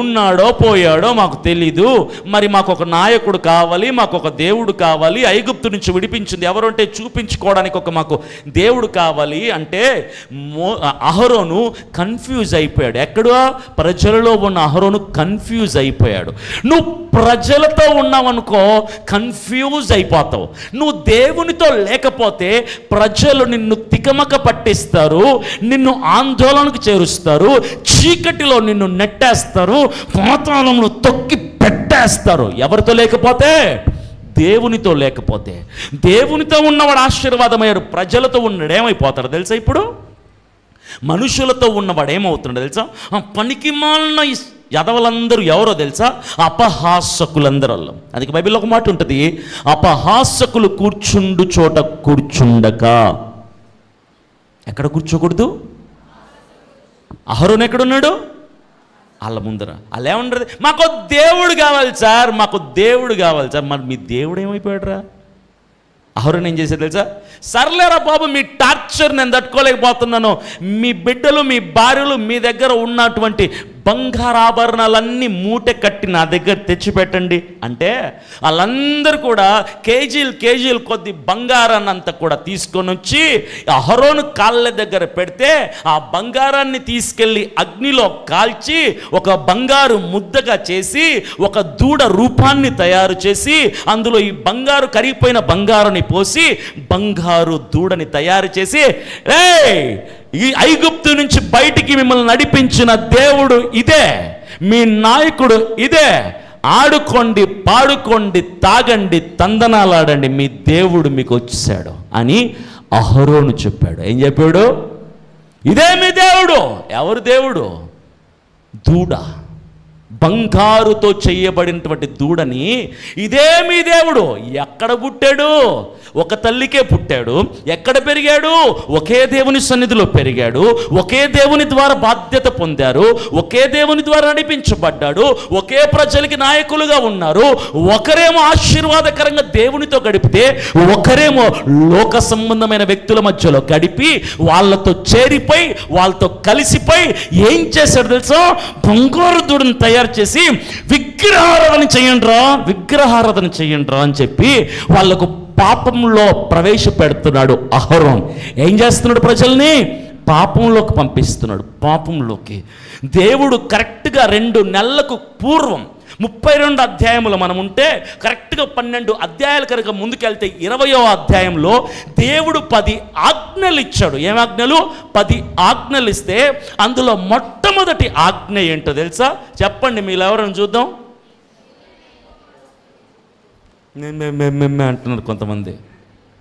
ఉన్నాడో పోయాడో మాకు తెలీదు, మరి మాకు ఒక నాయకుడు కావాలి, మాకు ఒక దేవుడు కావాలి, ఐగుప్తు నుంచి విడిపించింది ఎవరు అంటే చూపించుకోవడానికి ఒక మాకు దేవుడు కావాలి అంటే అహరోను కన్ఫ్యూజ్ అయిపోయాడు. ఎక్కడో ప్రజలలో ఉన్న అహరోను కన్ఫ్యూజ్ అయిపోయాడు. నువ్వు ప్రజలతో ఉన్నావనుకో కన్ఫ్యూజ్ అయిపోతావు. నువ్వు దేవునితో లేకపోతే ప్రజలు నిన్ను తికమక పట్టిస్తారు, నిన్ను ఆందోళనకు చేరుస్తారు, చీకటిలో నిన్ను నెట్టేస్తారు, పాతాళంలో తొక్కి పెట్టేస్తారు. ఎవరితో లేకపోతే? దేవునితో లేకపోతే. దేవునితో ఉన్నవాడు ఆశీర్వాదమయ్యాడు. ప్రజలతో ఉన్నాడు ఏమైపోతాడు తెలుసా? ఇప్పుడు మనుషులతో ఉన్నవాడు ఏమవుతున్నాడు తెలుసా? పనికి మాలిన యదవలందరూ ఎవరో తెలుసా? అపహాసకులందరూ. అందుకే బైబిల్లో ఒక మాట ఉంటుంది, అపహాసకులు కూర్చుండు చోట కూర్చుండక. ఎక్కడ కూర్చోకూడదు? అహరోను ఎక్కడున్నాడు? వాళ్ళ ముందర. వాళ్ళు ఏమన్నారు? మాకు దేవుడు కావాలి సార్, మాకు దేవుడు కావాలి సార్. మరి మీ దేవుడు ఏమైపోయాడు రా? అహరోను ఏం చేసేది తెలుసా? సర్లేరా బాబు, మీ టార్చర్ నేను తట్టుకోలేకపోతున్నాను, మీ బిడ్డలు మీ భార్యలు మీ దగ్గర ఉన్నటువంటి బంగారాభరణాలన్నీ మూట కట్టి నా దగ్గర తెచ్చిపెట్టండి అంటే వాళ్ళందరూ కూడా కేజీలు కొద్ది బంగారాన్నంతా కూడా తీసుకొని వచ్చి అహరోను కాళ్ళ దగ్గర పెడితే ఆ బంగారాన్ని తీసుకెళ్ళి అగ్నిలో కాల్చి ఒక బంగారు ముద్దగా చేసి ఒక దూడ రూపాన్ని తయారు చేసి అందులో ఈ బంగారు కరిగిపోయిన బంగారుని పోసి బంగారు దూడని తయారు చేసి, ఈ ఐగుప్తు నుంచి బయటికి మిమ్మల్ని నడిపించిన దేవుడు ఇదే, మీ నాయకుడు ఇదే, ఆడుకోండి, పాడుకోండి, తాగండి, తందనాలాడండి, మీ దేవుడు మీకు వచ్చేసాడు అని అహరోను చెప్పాడు. ఏం చెప్పాడు? ఇదే మీ దేవుడు. ఎవరు దేవుడు? దూడ. బంగారుతో చేయబడినటువంటి దూడని ఇదే మీ దేవుడు. ఎక్కడ పుట్టాడు? ఒక తల్లికే పుట్టాడు. ఎక్కడ పెరిగాడు? ఒకే దేవుని సన్నిధిలో పెరిగాడు. ఒకే దేవుని ద్వారా బాధ్యత పొందారు. ఒకే దేవుని ద్వారా నడిపించబడ్డాడు. ఒకే ప్రజలకి నాయకులుగా ఉన్నారు. ఒకరేమో ఆశీర్వాదకరంగా దేవునితో గడిపితే ఒకరేమో లోక సంబంధమైన వ్యక్తుల మధ్యలో గడిపి వాళ్ళతో చేరిపోయి వాళ్ళతో కలిసిపోయి ఏం చేశాడు తెలుసా? బంగారు దూడను తయారు చేసి విగ్రహారాధన చేయండిరా అని చెప్పి వాళ్ళకు పాపంలో ప్రవేశపెడుతున్నాడు అహరోన్. ఏం చేస్తున్నాడు? ప్రజల్ని పాపంలోకి పంపిస్తున్నాడు. పాపంలోకి దేవుడు కరెక్ట్గా 2 నెలలకు పూర్వం 32 అధ్యాయములు మనం ఉంటే కరెక్ట్గా 12 అధ్యాయాలు కనుక ముందుకెళ్తే 20వ అధ్యాయంలో దేవుడు 10 ఆజ్ఞలు ఇచ్చాడు. ఏం ఆజ్ఞలు? 10 ఆజ్ఞలు ఇస్తే అందులో మొట్టమొదటి ఆజ్ఞ ఏంటో తెలుసా? చెప్పండి, మీరు ఎవరైనా చూద్దాం. అంటున్నారు కొంతమంది.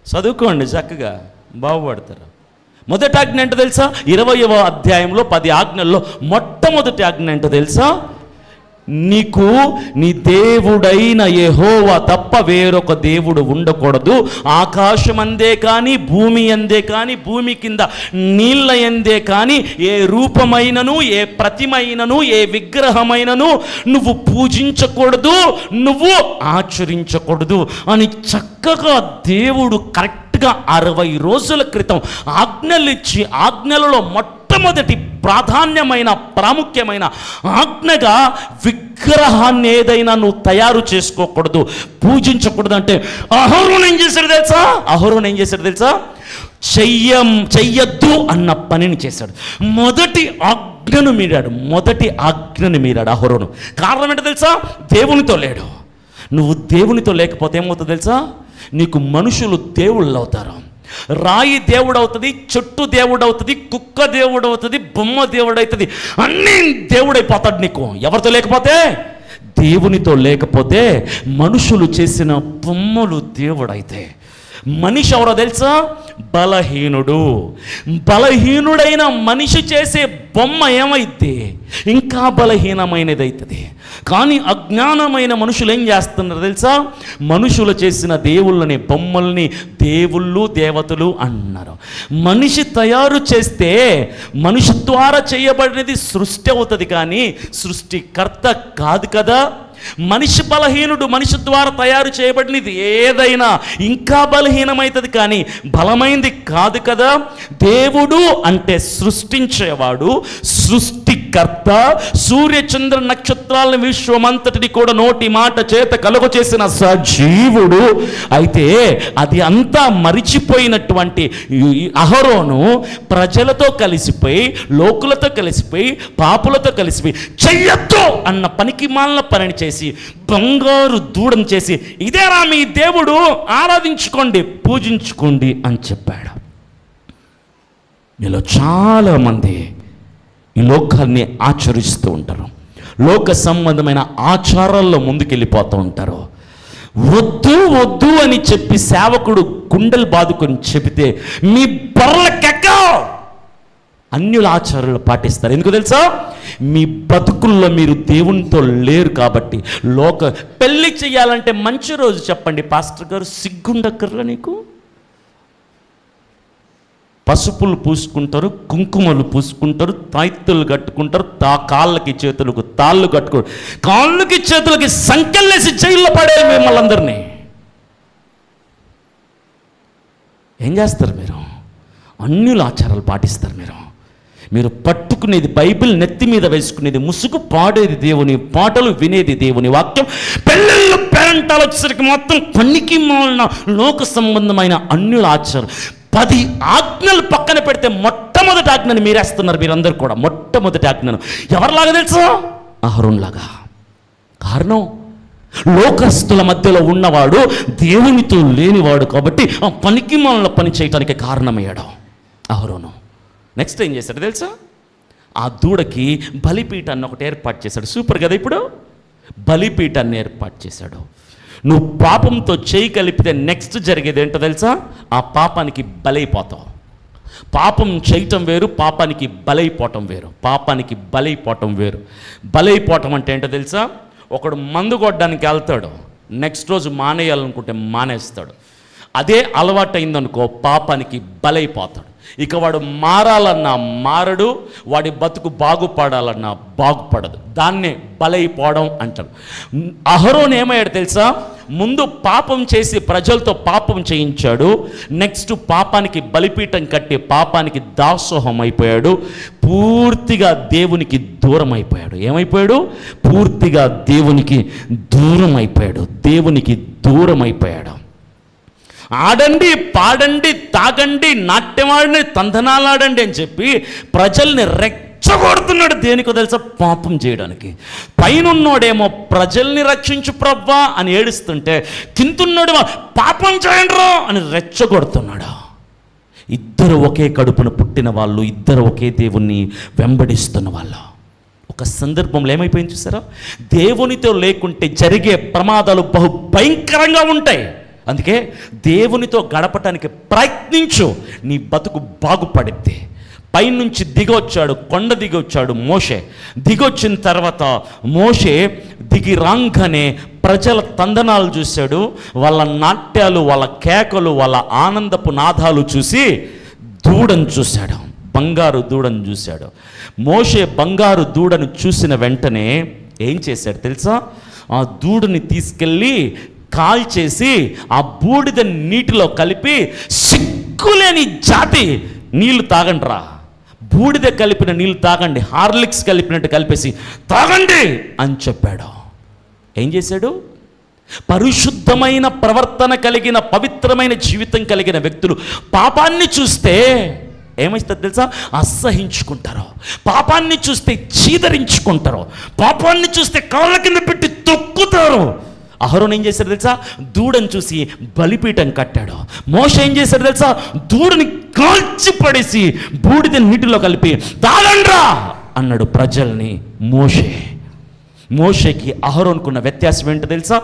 చదువుకోండి, చక్కగా బాగుపడతారు. మొదటి ఆజ్ఞ ఏంటో తెలుసా? 20వ అధ్యాయంలో 10 ఆజ్ఞల్లో మొట్టమొదటి ఆజ్ఞ ఏంటో తెలుసా? నీకు నీ దేవుడైన యెహోవా తప్ప వేరొక దేవుడు ఉండకూడదు. ఆకాశం అందే కానీ, భూమి అందే కానీ, భూమి కింద నీళ్ళ ఎందే కానీ ఏ రూపమైనను, ఏ ప్రతిమైనను, ఏ విగ్రహమైనను నువ్వు పూజించకూడదు, నువ్వు ఆచరించకూడదు అని చక్కగా దేవుడు కరెక్ట్గా 60 రోజుల క్రితం ఆజ్ఞలు ఇచ్చి, ఆజ్ఞలలో మొట్టమొదటి ప్రాధాన్యమైన ప్రాముఖ్యమైన ఆజ్ఞగా విగ్రహాన్ని ఏదైనా నువ్వు తయారు చేసుకోకూడదు, పూజించకూడదు అంటే అహరోను ఏం చేశాడు తెలుసా? అహరోను ఏం చేశాడు తెలుసా? చెయ్యొద్దు అన్న పనిని చేశాడు. మొదటి ఆజ్ఞను మీరాడు అహరోను. కారణం ఏంటో తెలుసా? దేవునితో లేడు. నువ్వు దేవునితో లేకపోతే ఏమవుతుంది తెలుసా? నీకు మనుషులు దేవుళ్ళు అవుతారు. రాయి దేవుడు అవుతుంది, చెట్టు దేవుడు అవుతుంది, కుక్క దేవుడు అవుతుంది, బొమ్మ దేవుడు అవుతుంది, అన్నీ దేవుడైపోతాడు నీకు. ఎవరితో లేకపోతే? దేవునితో లేకపోతే మనుషులు చేసిన బొమ్మలు దేవుడైతే. మనిషి ఎవరో తెలుసా? బలహీనుడు. బలహీనుడైన మనిషి చేసే బొమ్మ ఏమైద్ది? ఇంకా బలహీనమైనది అవుతుంది. కానీ అజ్ఞానమైన మనుషులు ఏం చేస్తున్నారు తెలుసా? మనుషులు చేసిన దేవుళ్ళని, బొమ్మల్ని దేవుళ్ళు, దేవతలు అన్నారు. మనిషి తయారు చేస్తే మనిషి ద్వారా చేయబడినది సృష్టి అవుతుంది, కానీ సృష్టికర్త కాదు కదా. మనిషి బలహీనుడు, మనిషి ద్వారా తయారు చేయబడినది ఏదైనా ఇంకా బలహీనమవుతుంది, కానీ బలమైంది కాదు కదా. దేవుడు అంటే సృష్టించేవాడు, సృష్టికర్త, సూర్యచంద్ర నక్షత్రాలను, విశ్వమంతటిని కూడా నోటి మాట చేత కలుగ చేసిన సజీవుడు. అయితే అది అంతా మరిచిపోయినటువంటి అహరోను ప్రజలతో కలిసిపోయి, లోకులతో కలిసిపోయి, పాపులతో కలిసిపోయి చెయ్యొద్దు అన్న పనికి మాలిన పనిని చేసి బంగారు దూడం చేసి, ఇదేరా మీ దేవుడు, ఆరాధించుకోండి, పూజించుకోండి అని చెప్పాడు. మీలో చాలామంది ఈ లోకాన్ని ఆచరిస్తూ ఉంటారు, లోక సంబంధమైన ఆచారాల్లో ముందుకెళ్ళిపోతూ ఉంటారు. వద్దు వద్దు అని చెప్పి సేవకుడు గుండెలు బాదుకొని చెబితే మీ బర్రెలకెక్కో అన్యుల ఆచారాలు పాటిస్తారు. ఎందుకు తెలుసా? మీ బతుకుల్లో మీరు దేవునితో లేరు కాబట్టి. పెళ్ళి చేయాలంటే మంచి రోజు చెప్పండి పాస్టర్ గారు. సిగ్గుండక్కర్లా నీకు? పసుపులు పూసుకుంటారు, కుంకుమలు పూసుకుంటారు, తాయిత్తులు కట్టుకుంటారు, కాళ్ళకి చేతులకు తాళ్ళు కట్టుకుంటారు, కాళ్ళకి చేతులకి సంకెళ్ళేసి జైల్లో పడేయాలి మిమ్మల్ని అందరినీ. ఏం చేస్తారు మీరు? అన్యుల ఆచారాలు పాటిస్తారు. మీరు పట్టుకునేది బైబిల్, నెత్తి మీద వేసుకునేది ముసుగు, పాడేది దేవుని పాటలు, వినేది దేవుని వాక్యం. పెళ్ళిళ్ళు పేరంటాలు వచ్చేసరికి మొత్తం పనికి మాలిన లోక సంబంధమైన అన్యుల ఆచారం. 10 ఆజ్ఞలు పక్కన పెడితే మొట్టమొదటి ఆజ్ఞను మీరేస్తున్నారు మీరందరూ కూడా. మొట్టమొదటి ఆజ్ఞను ఎవరిలాగా తెలుసా? అహరోనులాగా. కారణం, లోకస్తుల మధ్యలో ఉన్నవాడు, దేవునితో లేనివాడు కాబట్టి ఆ పనికి మాలిన పని చేయటానికి కారణమయ్యాడు అహరోను. నెక్స్ట్ ఏం చేశాడు తెలుసా? ఆ దూడకి బలిపీఠాన్ని ఒకటి ఏర్పాటు చేశాడు. సూపర్ కదా. ఇప్పుడు బలిపీఠాన్ని ఏర్పాటు చేశాడు. నువ్వు పాపంతో చేయి కలిపితే నెక్స్ట్ జరిగేది ఏంటో తెలుసా? ఆ పాపానికి బలైపోతావు. పాపం చేయటం వేరు, పాపానికి బలైపోవటం వేరు. పాపానికి బలైపోవటం వేరు. బలైపోవటం అంటే ఏంటో తెలుసా? ఒకడు మందు కొట్టడానికి వెళ్తాడు, నెక్స్ట్ రోజు మానేయాలనుకుంటే మానేస్తాడు. అదే అలవాటైందనుకో పాపానికి బలైపోతాడు. ఇక వాడు మారాలన్నా మారడు, వాడి బతుకు బాగుపడాలన్నా బాగుపడదు. దాన్నే బలైపోవడం అంటారు. అహరోను ఏమయ్యాడు తెలుసా? ముందు పాపం చేసి ప్రజలతో పాపం చేయించాడు. నెక్స్ట్ పాపానికి బలిపీఠం కట్టి పాపానికి దాసోహం అయిపోయాడు. పూర్తిగా దేవునికి దూరం అయిపోయాడు. ఏమైపోయాడు? పూర్తిగా దేవునికి దూరం అయిపోయాడు. దేవునికి దూరం అయిపోయాడు. ఆడండి, పాడండి, తాగండి, నాట్యమాడండి, తందనాలాడండి అని చెప్పి ప్రజల్ని రెచ్చ రెచ్చగొడుతున్నాడు. దేనికో తెలుసా? పాపం చేయడానికి. పైనున్నోడేమో ప్రజల్ని రక్షించు ప్రవ్వా అని ఏడుస్తుంటే, కిందున్నోడేమో పాపం చేయండిరా అని రెచ్చగొడుతున్నాడు. ఇద్దరు ఒకే కడుపున పుట్టిన వాళ్ళు, ఇద్దరు ఒకే దేవుణ్ణి వెంబడిస్తున్న వాళ్ళు. ఒక సందర్భంలో ఏమైపోయింది చూసారా? దేవునితో లేకుంటే జరిగే ప్రమాదాలు బహు భయంకరంగా ఉంటాయి. అందుకే దేవునితో గడపటానికి ప్రయత్నించు, నీ బతుకు బాగుపడిద్ది. పైనుంచి దిగొచ్చాడు, కొండ దిగొచ్చాడు మోషే. దిగొచ్చిన తర్వాత మోషే దిగి రాంగానే ప్రజల తందనాలు చూశాడు, వాళ్ళ నాట్యాలు, వాళ్ళ కేకలు, వాళ్ళ ఆనందపు నాదాలు చూసి దూడను చూశాడు, బంగారు దూడను చూశాడు. మోషే బంగారు దూడను చూసిన వెంటనే ఏం చేశాడు తెలుసా? ఆ దూడని తీసుకెళ్ళి కాల్చేసి ఆ బూడిద నీటిలో కలిపి, సిగ్గులేని జాతి, నీళ్లు తాగండిరా, బూడిద కలిపిన నీళ్ళు తాగండి, హార్లిక్స్ కలిపినట్టు కలిపేసి తాగండి అని చెప్పాడు. ఏం చేశాడు? పరిశుద్ధమైన ప్రవర్తన కలిగిన, పవిత్రమైన జీవితం కలిగిన వ్యక్తులు పాపాన్ని చూస్తే ఏమైస్తుంది తెలుసా? అసహించుకుంటారు. పాపాన్ని చూస్తే చీదరించుకుంటారు. పాపాన్ని చూస్తే కాళ్ళ కింద పెట్టి తొక్కుతారు. అహరోను ఏం చేశాడు తెలుసా? దూడను చూసి బలిపీఠం కట్టాడు. మోషే ఏం చేశాడు తెలుసా? దూడని కాల్చి పడేసి బూడిద నీటిలో కలిపి తాగండ్రా అన్నాడు ప్రజల్ని. మోషేకి అహరోనుకున్న వ్యత్యాసం ఏంటో తెలుసా?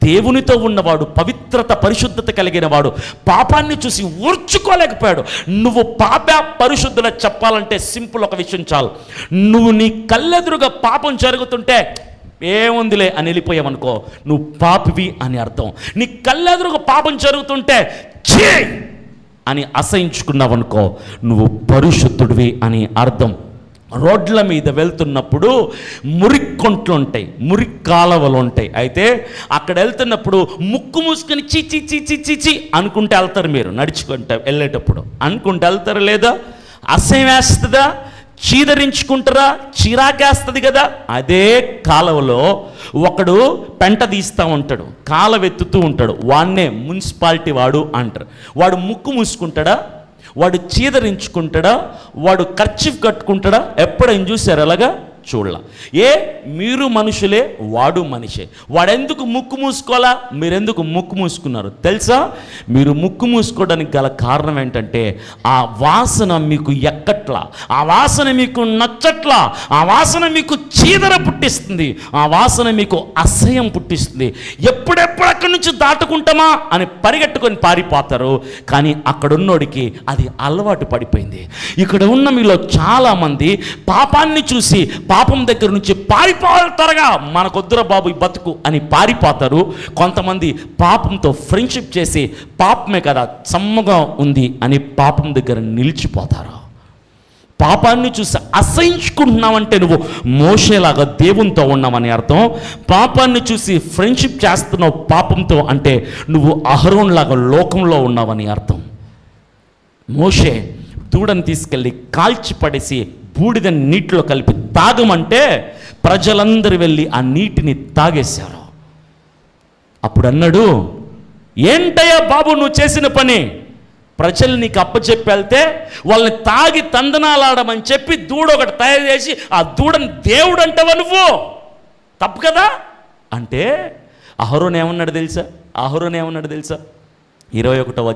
దేవునితో ఉన్నవాడు, పవిత్రత పరిశుద్ధత కలిగిన వాడు పాపాన్ని చూసి ఓర్చుకోలేకపోయాడు. నువ్వు పాప పరిశుద్ధుల చెప్పాలంటే సింపుల్, ఒక విషయం చాలు. నువ్వు నీ కళ్ళెదురుగా పాపం జరుగుతుంటే ఏముందిలే అని వెళ్ళిపోయావనుకో, నువ్వు పాపివి అని అర్థం. నీ కళ్ళెదురుగా పాపం జరుగుతుంటే ఛీ అని అసహించుకున్నావనుకో, నువ్వు పరిశుద్ధుడివి అని అర్థం. రోడ్ల మీద వెళ్తున్నప్పుడు మురిక్కొంట్లు ఉంటాయి, మురికి కాలవలు ఉంటాయి. అయితే అక్కడ వెళ్తున్నప్పుడు ముక్కు మూసుకొని చీ చీ చీ చీ చీ చీ అనుకుంటే వెళ్తారు. మీరు నడుచుకుంటే వెళ్ళేటప్పుడు అనుకుంటే వెళ్తారు లేదా? అసహ్యం వేస్తుందా? చీదరించుకుంటారా? చిరాకేస్తుంది కదా. అదే కాలువలో ఒకడు పెంట తీస్తూ ఉంటాడు, కాలువ ఎత్తుతూ ఉంటాడు, వాడినే మున్సిపాలిటీ వాడు అంటారు. వాడు ముక్కు మూసుకుంటాడా? వాడు చీదరించుకుంటాడా? వాడు కర్చీఫ్ కట్టుకుంటాడా? ఎప్పుడైనా చూసారు అలాగా? చూడలా. మీరు మనుషులే, వాడు మనిషే. వాడెందుకు ముక్కు మూసుకోవాలా? మీరెందుకు ముక్కు మూసుకున్నారు తెలుసా? మీరు ముక్కు మూసుకోవడానికి గల కారణం ఏంటంటే, ఆ వాసన మీకు ఎక్కట్లా, ఆ వాసన మీకు నచ్చట్లా, ఆ వాసన మీకు చీదర పుట్టిస్తుంది, ఆ వాసన మీకు అసహ్యం పుట్టిస్తుంది. ఎప్పుడెప్పుడు అక్కడి నుంచి దాటుకుంటామా అని పరిగెట్టుకొని పారిపోతారు. కానీ అక్కడున్నోడికి అది అలవాటు పడిపోయింది. ఇక్కడ ఉన్న మీలో చాలామంది పాపాన్ని చూసి పాపం దగ్గర నుంచి పారిపోతారుగా, మనకొద్దురా బాబు ఈ బతుకు అని పారిపోతారు. కొంతమంది పాపంతో ఫ్రెండ్షిప్ చేసి పాపమే కదా సమ్మగా ఉంది అని పాపం దగ్గర నిలిచిపోతారు. పాపాన్ని చూసి అసహించుకుంటున్నావంటే నువ్వు మోషేలాగా దేవునితో ఉన్నావని అర్థం. పాపాన్ని చూసి ఫ్రెండ్షిప్ చేస్తున్నావు పాపంతో అంటే నువ్వు అహరోన్లాగా లోకంలో ఉన్నావని అర్థం. మోషే దూడను తీసుకెళ్ళి కాల్చి పడేసి బూడిద నీటిలో కలిపి తాగమంటే ప్రజలందరూ వెళ్ళి ఆ నీటిని తాగేశారు. అప్పుడు అన్నాడు, ఏంటయ్యా బాబు నువ్వు చేసిన పని? ప్రజలు నీకు అప్పచెప్పి వెళ్తే వాళ్ళని తాగి తందనాలాడమని చెప్పి దూడ ఒకటి తయారు చేసి ఆ దూడని దేవుడు అంటావా నువ్వు? తప్పు కదా అంటే అహరోను ఏమన్నాడు తెలుసా? 21వ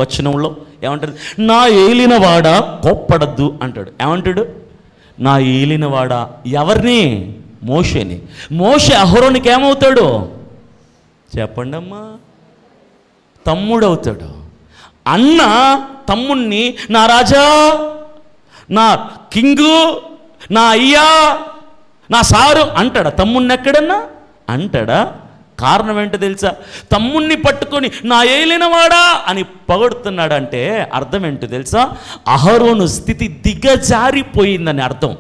వచనంలో ఏమంటాడు? నా ఏలినవాడా కోప్పడద్దు అంటాడు. ఏమంటాడు? నా ఏలినవాడా ఎవరిని? మోషేని. మోషే అహరోనికి ఏమవుతాడు చెప్పండి అమ్మా? తమ్ముడు అవుతాడు. అన్న తమ్ముణ్ణి నా రాజా, నా కింగు, నా అయ్యా, నా సారు అంటాడా? తమ్ముణ్ణి ఎక్కడన్నా అంటాడా? కారణం ఏంటో తెలుసా? తమ్ముణ్ణి పట్టుకొని నా ఏలినవాడా అని పొగడుతున్నాడంటే అర్థం ఏంటో తెలుసా? అహరోను స్థితి దిగజారిపోయిందని అర్థం.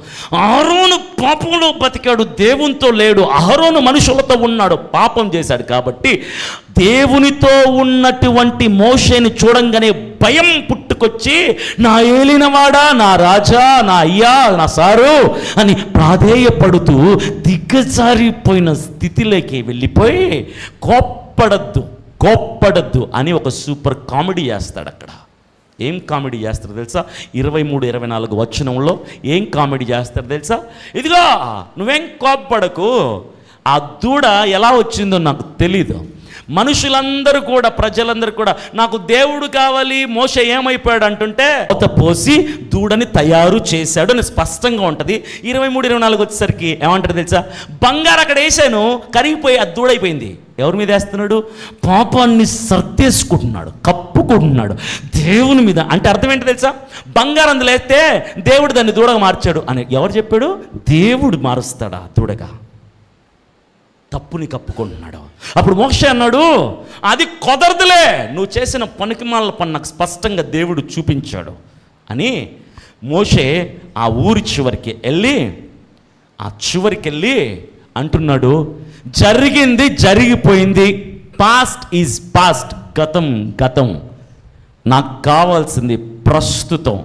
అహరోను పాపంలో బతికాడు, దేవునితో లేడు. అహరోను మనుషులతో ఉన్నాడు, పాపం చేశాడు. కాబట్టి దేవునితో ఉన్నటువంటి మోషేని చూడంగానే భయం పుట్టుకొచ్చి నా ఏలినవాడా, నా రాజా, నా అయ్యా, నా సారు అని ప్రాధేయపడుతూ దిగజారిపోయిన స్థితిలోకి వెళ్ళిపోయి కోప్పడద్దు అని ఒక సూపర్ కామెడీ చేస్తాడు అక్కడ. ఏం కామెడీ చేస్తారు తెలుసా? 23-24 వచనంలో ఏం కామెడీ చేస్తారు తెలుసా? ఇదిగో నువ్వేం కోప్పడకు, ఆ దూడ ఎలా వచ్చిందో నాకు తెలీదు. మనుషులందరూ కూడా, ప్రజలందరూ కూడా నాకు దేవుడు కావాలి, మోషే ఏమైపోయాడు అంటుంటే కోత పోసి దూడని తయారు చేశాడు అని స్పష్టంగా ఉంటుంది. 23-24 వచ్చేసరికి ఏమంటారు తెలుసా? బంగారు అక్కడ వేసాను, కరిగిపోయి అది దూడైపోయింది. ఎవరి మీద వేస్తున్నాడు? పాపాన్ని సర్దేసుకుంటున్నాడు, కప్పుకుంటున్నాడు దేవుని మీద. అంటే అర్థం ఏంటి తెలుసా? బంగారం అందులో వేస్తే దేవుడు దాన్ని దూడగా మార్చాడు అని ఎవరు చెప్పాడు? దేవుడు మారుస్తాడా దూడగా? తప్పుని కప్పుకుంటున్నాడు. అప్పుడు మోషే అన్నాడు, అది కుదరదులే, నువ్వు చేసిన పనికిమాల పని నాకు స్పష్టంగా దేవుడు చూపించాడు అని మోషే ఆ ఊరి చివరికి వెళ్ళి అంటున్నాడు, జరిగింది జరిగిపోయింది, పాస్ట్ ఈజ్ పాస్ట్, గతం. నాకు కావాల్సింది ప్రస్తుతం.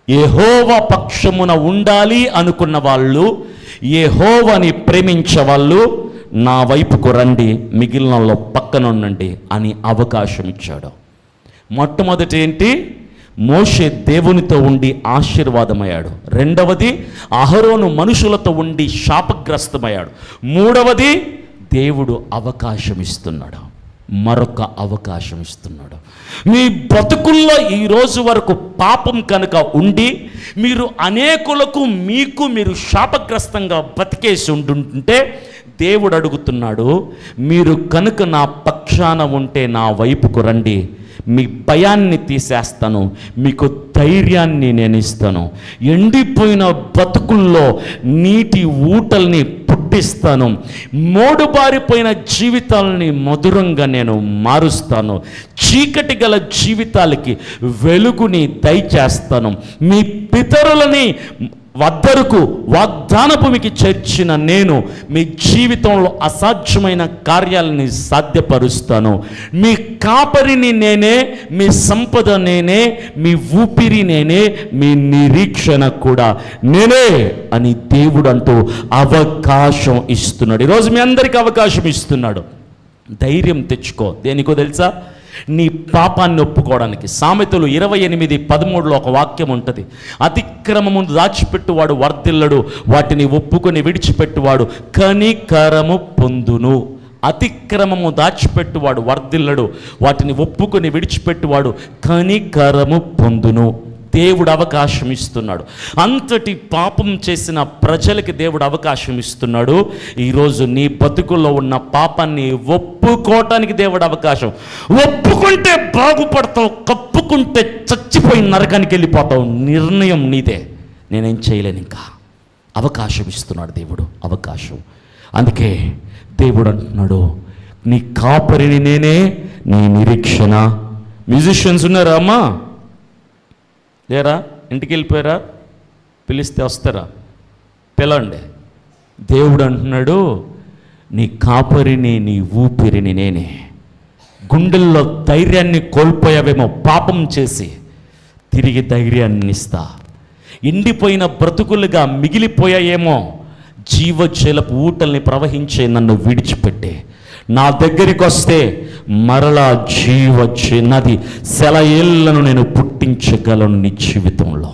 యెహోవా పక్షమున ఉండాలి అనుకున్న వాళ్ళు, యెహోవాని ప్రేమించే వాళ్ళు నా వైపుకు రండి, మిగిలిన వాళ్ళు పక్కన ఉండండి అని అవకాశం ఇచ్చాడు. మొట్టమొదటి ఏంటి? మోషే దేవునితో ఉండి ఆశీర్వాదమయ్యాడు. రెండవది అహరోను మనుషులతో ఉండి శాపగ్రస్తమయ్యాడు. మూడవది దేవుడు అవకాశం ఇస్తున్నాడు, మరొక అవకాశం ఇస్తున్నాడు. మీ బ్రతుకుల్లో ఈరోజు వరకు పాపం కనుక ఉండి మీరు అనేకులకు మీరు శాపగ్రస్తంగా బతికేసి ఉంటుంటే దేవుడు అడుగుతున్నాడు, మీరు కనుక నా పక్షాన ఉంటే నా వైపుకు రండి, మీ భయాన్ని తీసేస్తాను, మీకు ధైర్యాన్ని నేను ఇస్తాను, ఎండిపోయిన బతుకుల్లో నీటి ఊటల్ని పుట్టిస్తాను, మోడుబారిపోయిన జీవితాలని మధురంగా నేను మారుస్తాను, చీకటి గల జీవితాలకి వెలుగుని దయచేస్తాను, మీ పితరులని వద్దరకు వాగ్దాన భూమికి చేర్చిన నేను మీ జీవితంలో అసాధ్యమైన కార్యాలని సాధ్యపరుస్తాను, మీ కాపరిని నేనే, మీ సంపద నేనే, మీ ఊపిరి నేనే, మీ నిరీక్షణ కూడా నేనే అని దేవుడు అంటూ అవకాశం ఇస్తున్నాడు. ఈరోజు మీ అందరికీ అవకాశం ఇస్తున్నాడు. ధైర్యం తెచ్చుకో. దేనికో తెలుసా? నీ పాపాన్ని ఒప్పుకోవడానికి. సామెతలు 28:13 ఒక వాక్యం ఉంటుంది, అతిక్రమము దాచిపెట్టువాడు వర్ధిల్లడు, వాటిని ఒప్పుకొని విడిచిపెట్టువాడు కనికరము పొందును. అతిక్రమము దాచిపెట్టువాడు వర్ధిల్లడు, వాటిని ఒప్పుకొని విడిచిపెట్టువాడు కనికరము పొందును. దేవుడు అవకాశం ఇస్తున్నాడు. అంతటి పాపం చేసిన ప్రజలకి దేవుడు అవకాశం ఇస్తున్నాడు. ఈరోజు నీ బతుకుల్లో ఉన్న పాపాన్ని ఒప్పుకోవటానికి దేవుడు అవకాశం. ఒప్పుకుంటే బాగుపడతావు, కప్పుకుంటే చచ్చిపోయి నరకానికి వెళ్ళిపోతావు. నిర్ణయం నీదే, నేనేం చేయలేను. ఇంకా అవకాశం ఇస్తున్నాడు దేవుడు, అవకాశం. అందుకే దేవుడు అంటున్నాడు, నీ కాపరిని నేనే, నీ నిరీక్షణ. మ్యూజిషియన్స్ ఉన్నారా అమ్మా? లేరా? ఇంటికి వెళ్ళిపోయారా? పిలిస్తే వస్తారా? పిలండి. దేవుడు అంటున్నాడు, నీ కాపరిని, నీ ఊపిరిని నేనే. గుండెల్లో ధైర్యాన్ని కోల్పోయావేమో పాపం చేసి, తిరిగి ధైర్యాన్ని ఇస్తా. ఎండిపోయిన బ్రతుకులుగా మిగిలిపోయాయేమో, జీవజలపు ఊటల్ని ప్రవహించే నన్ను విడిచిపెట్టే నా దగ్గరికి వస్తే మరలా జీవ నది సెలయేళ్లను నేను పుట్టించగలను నీ జీవితంలో.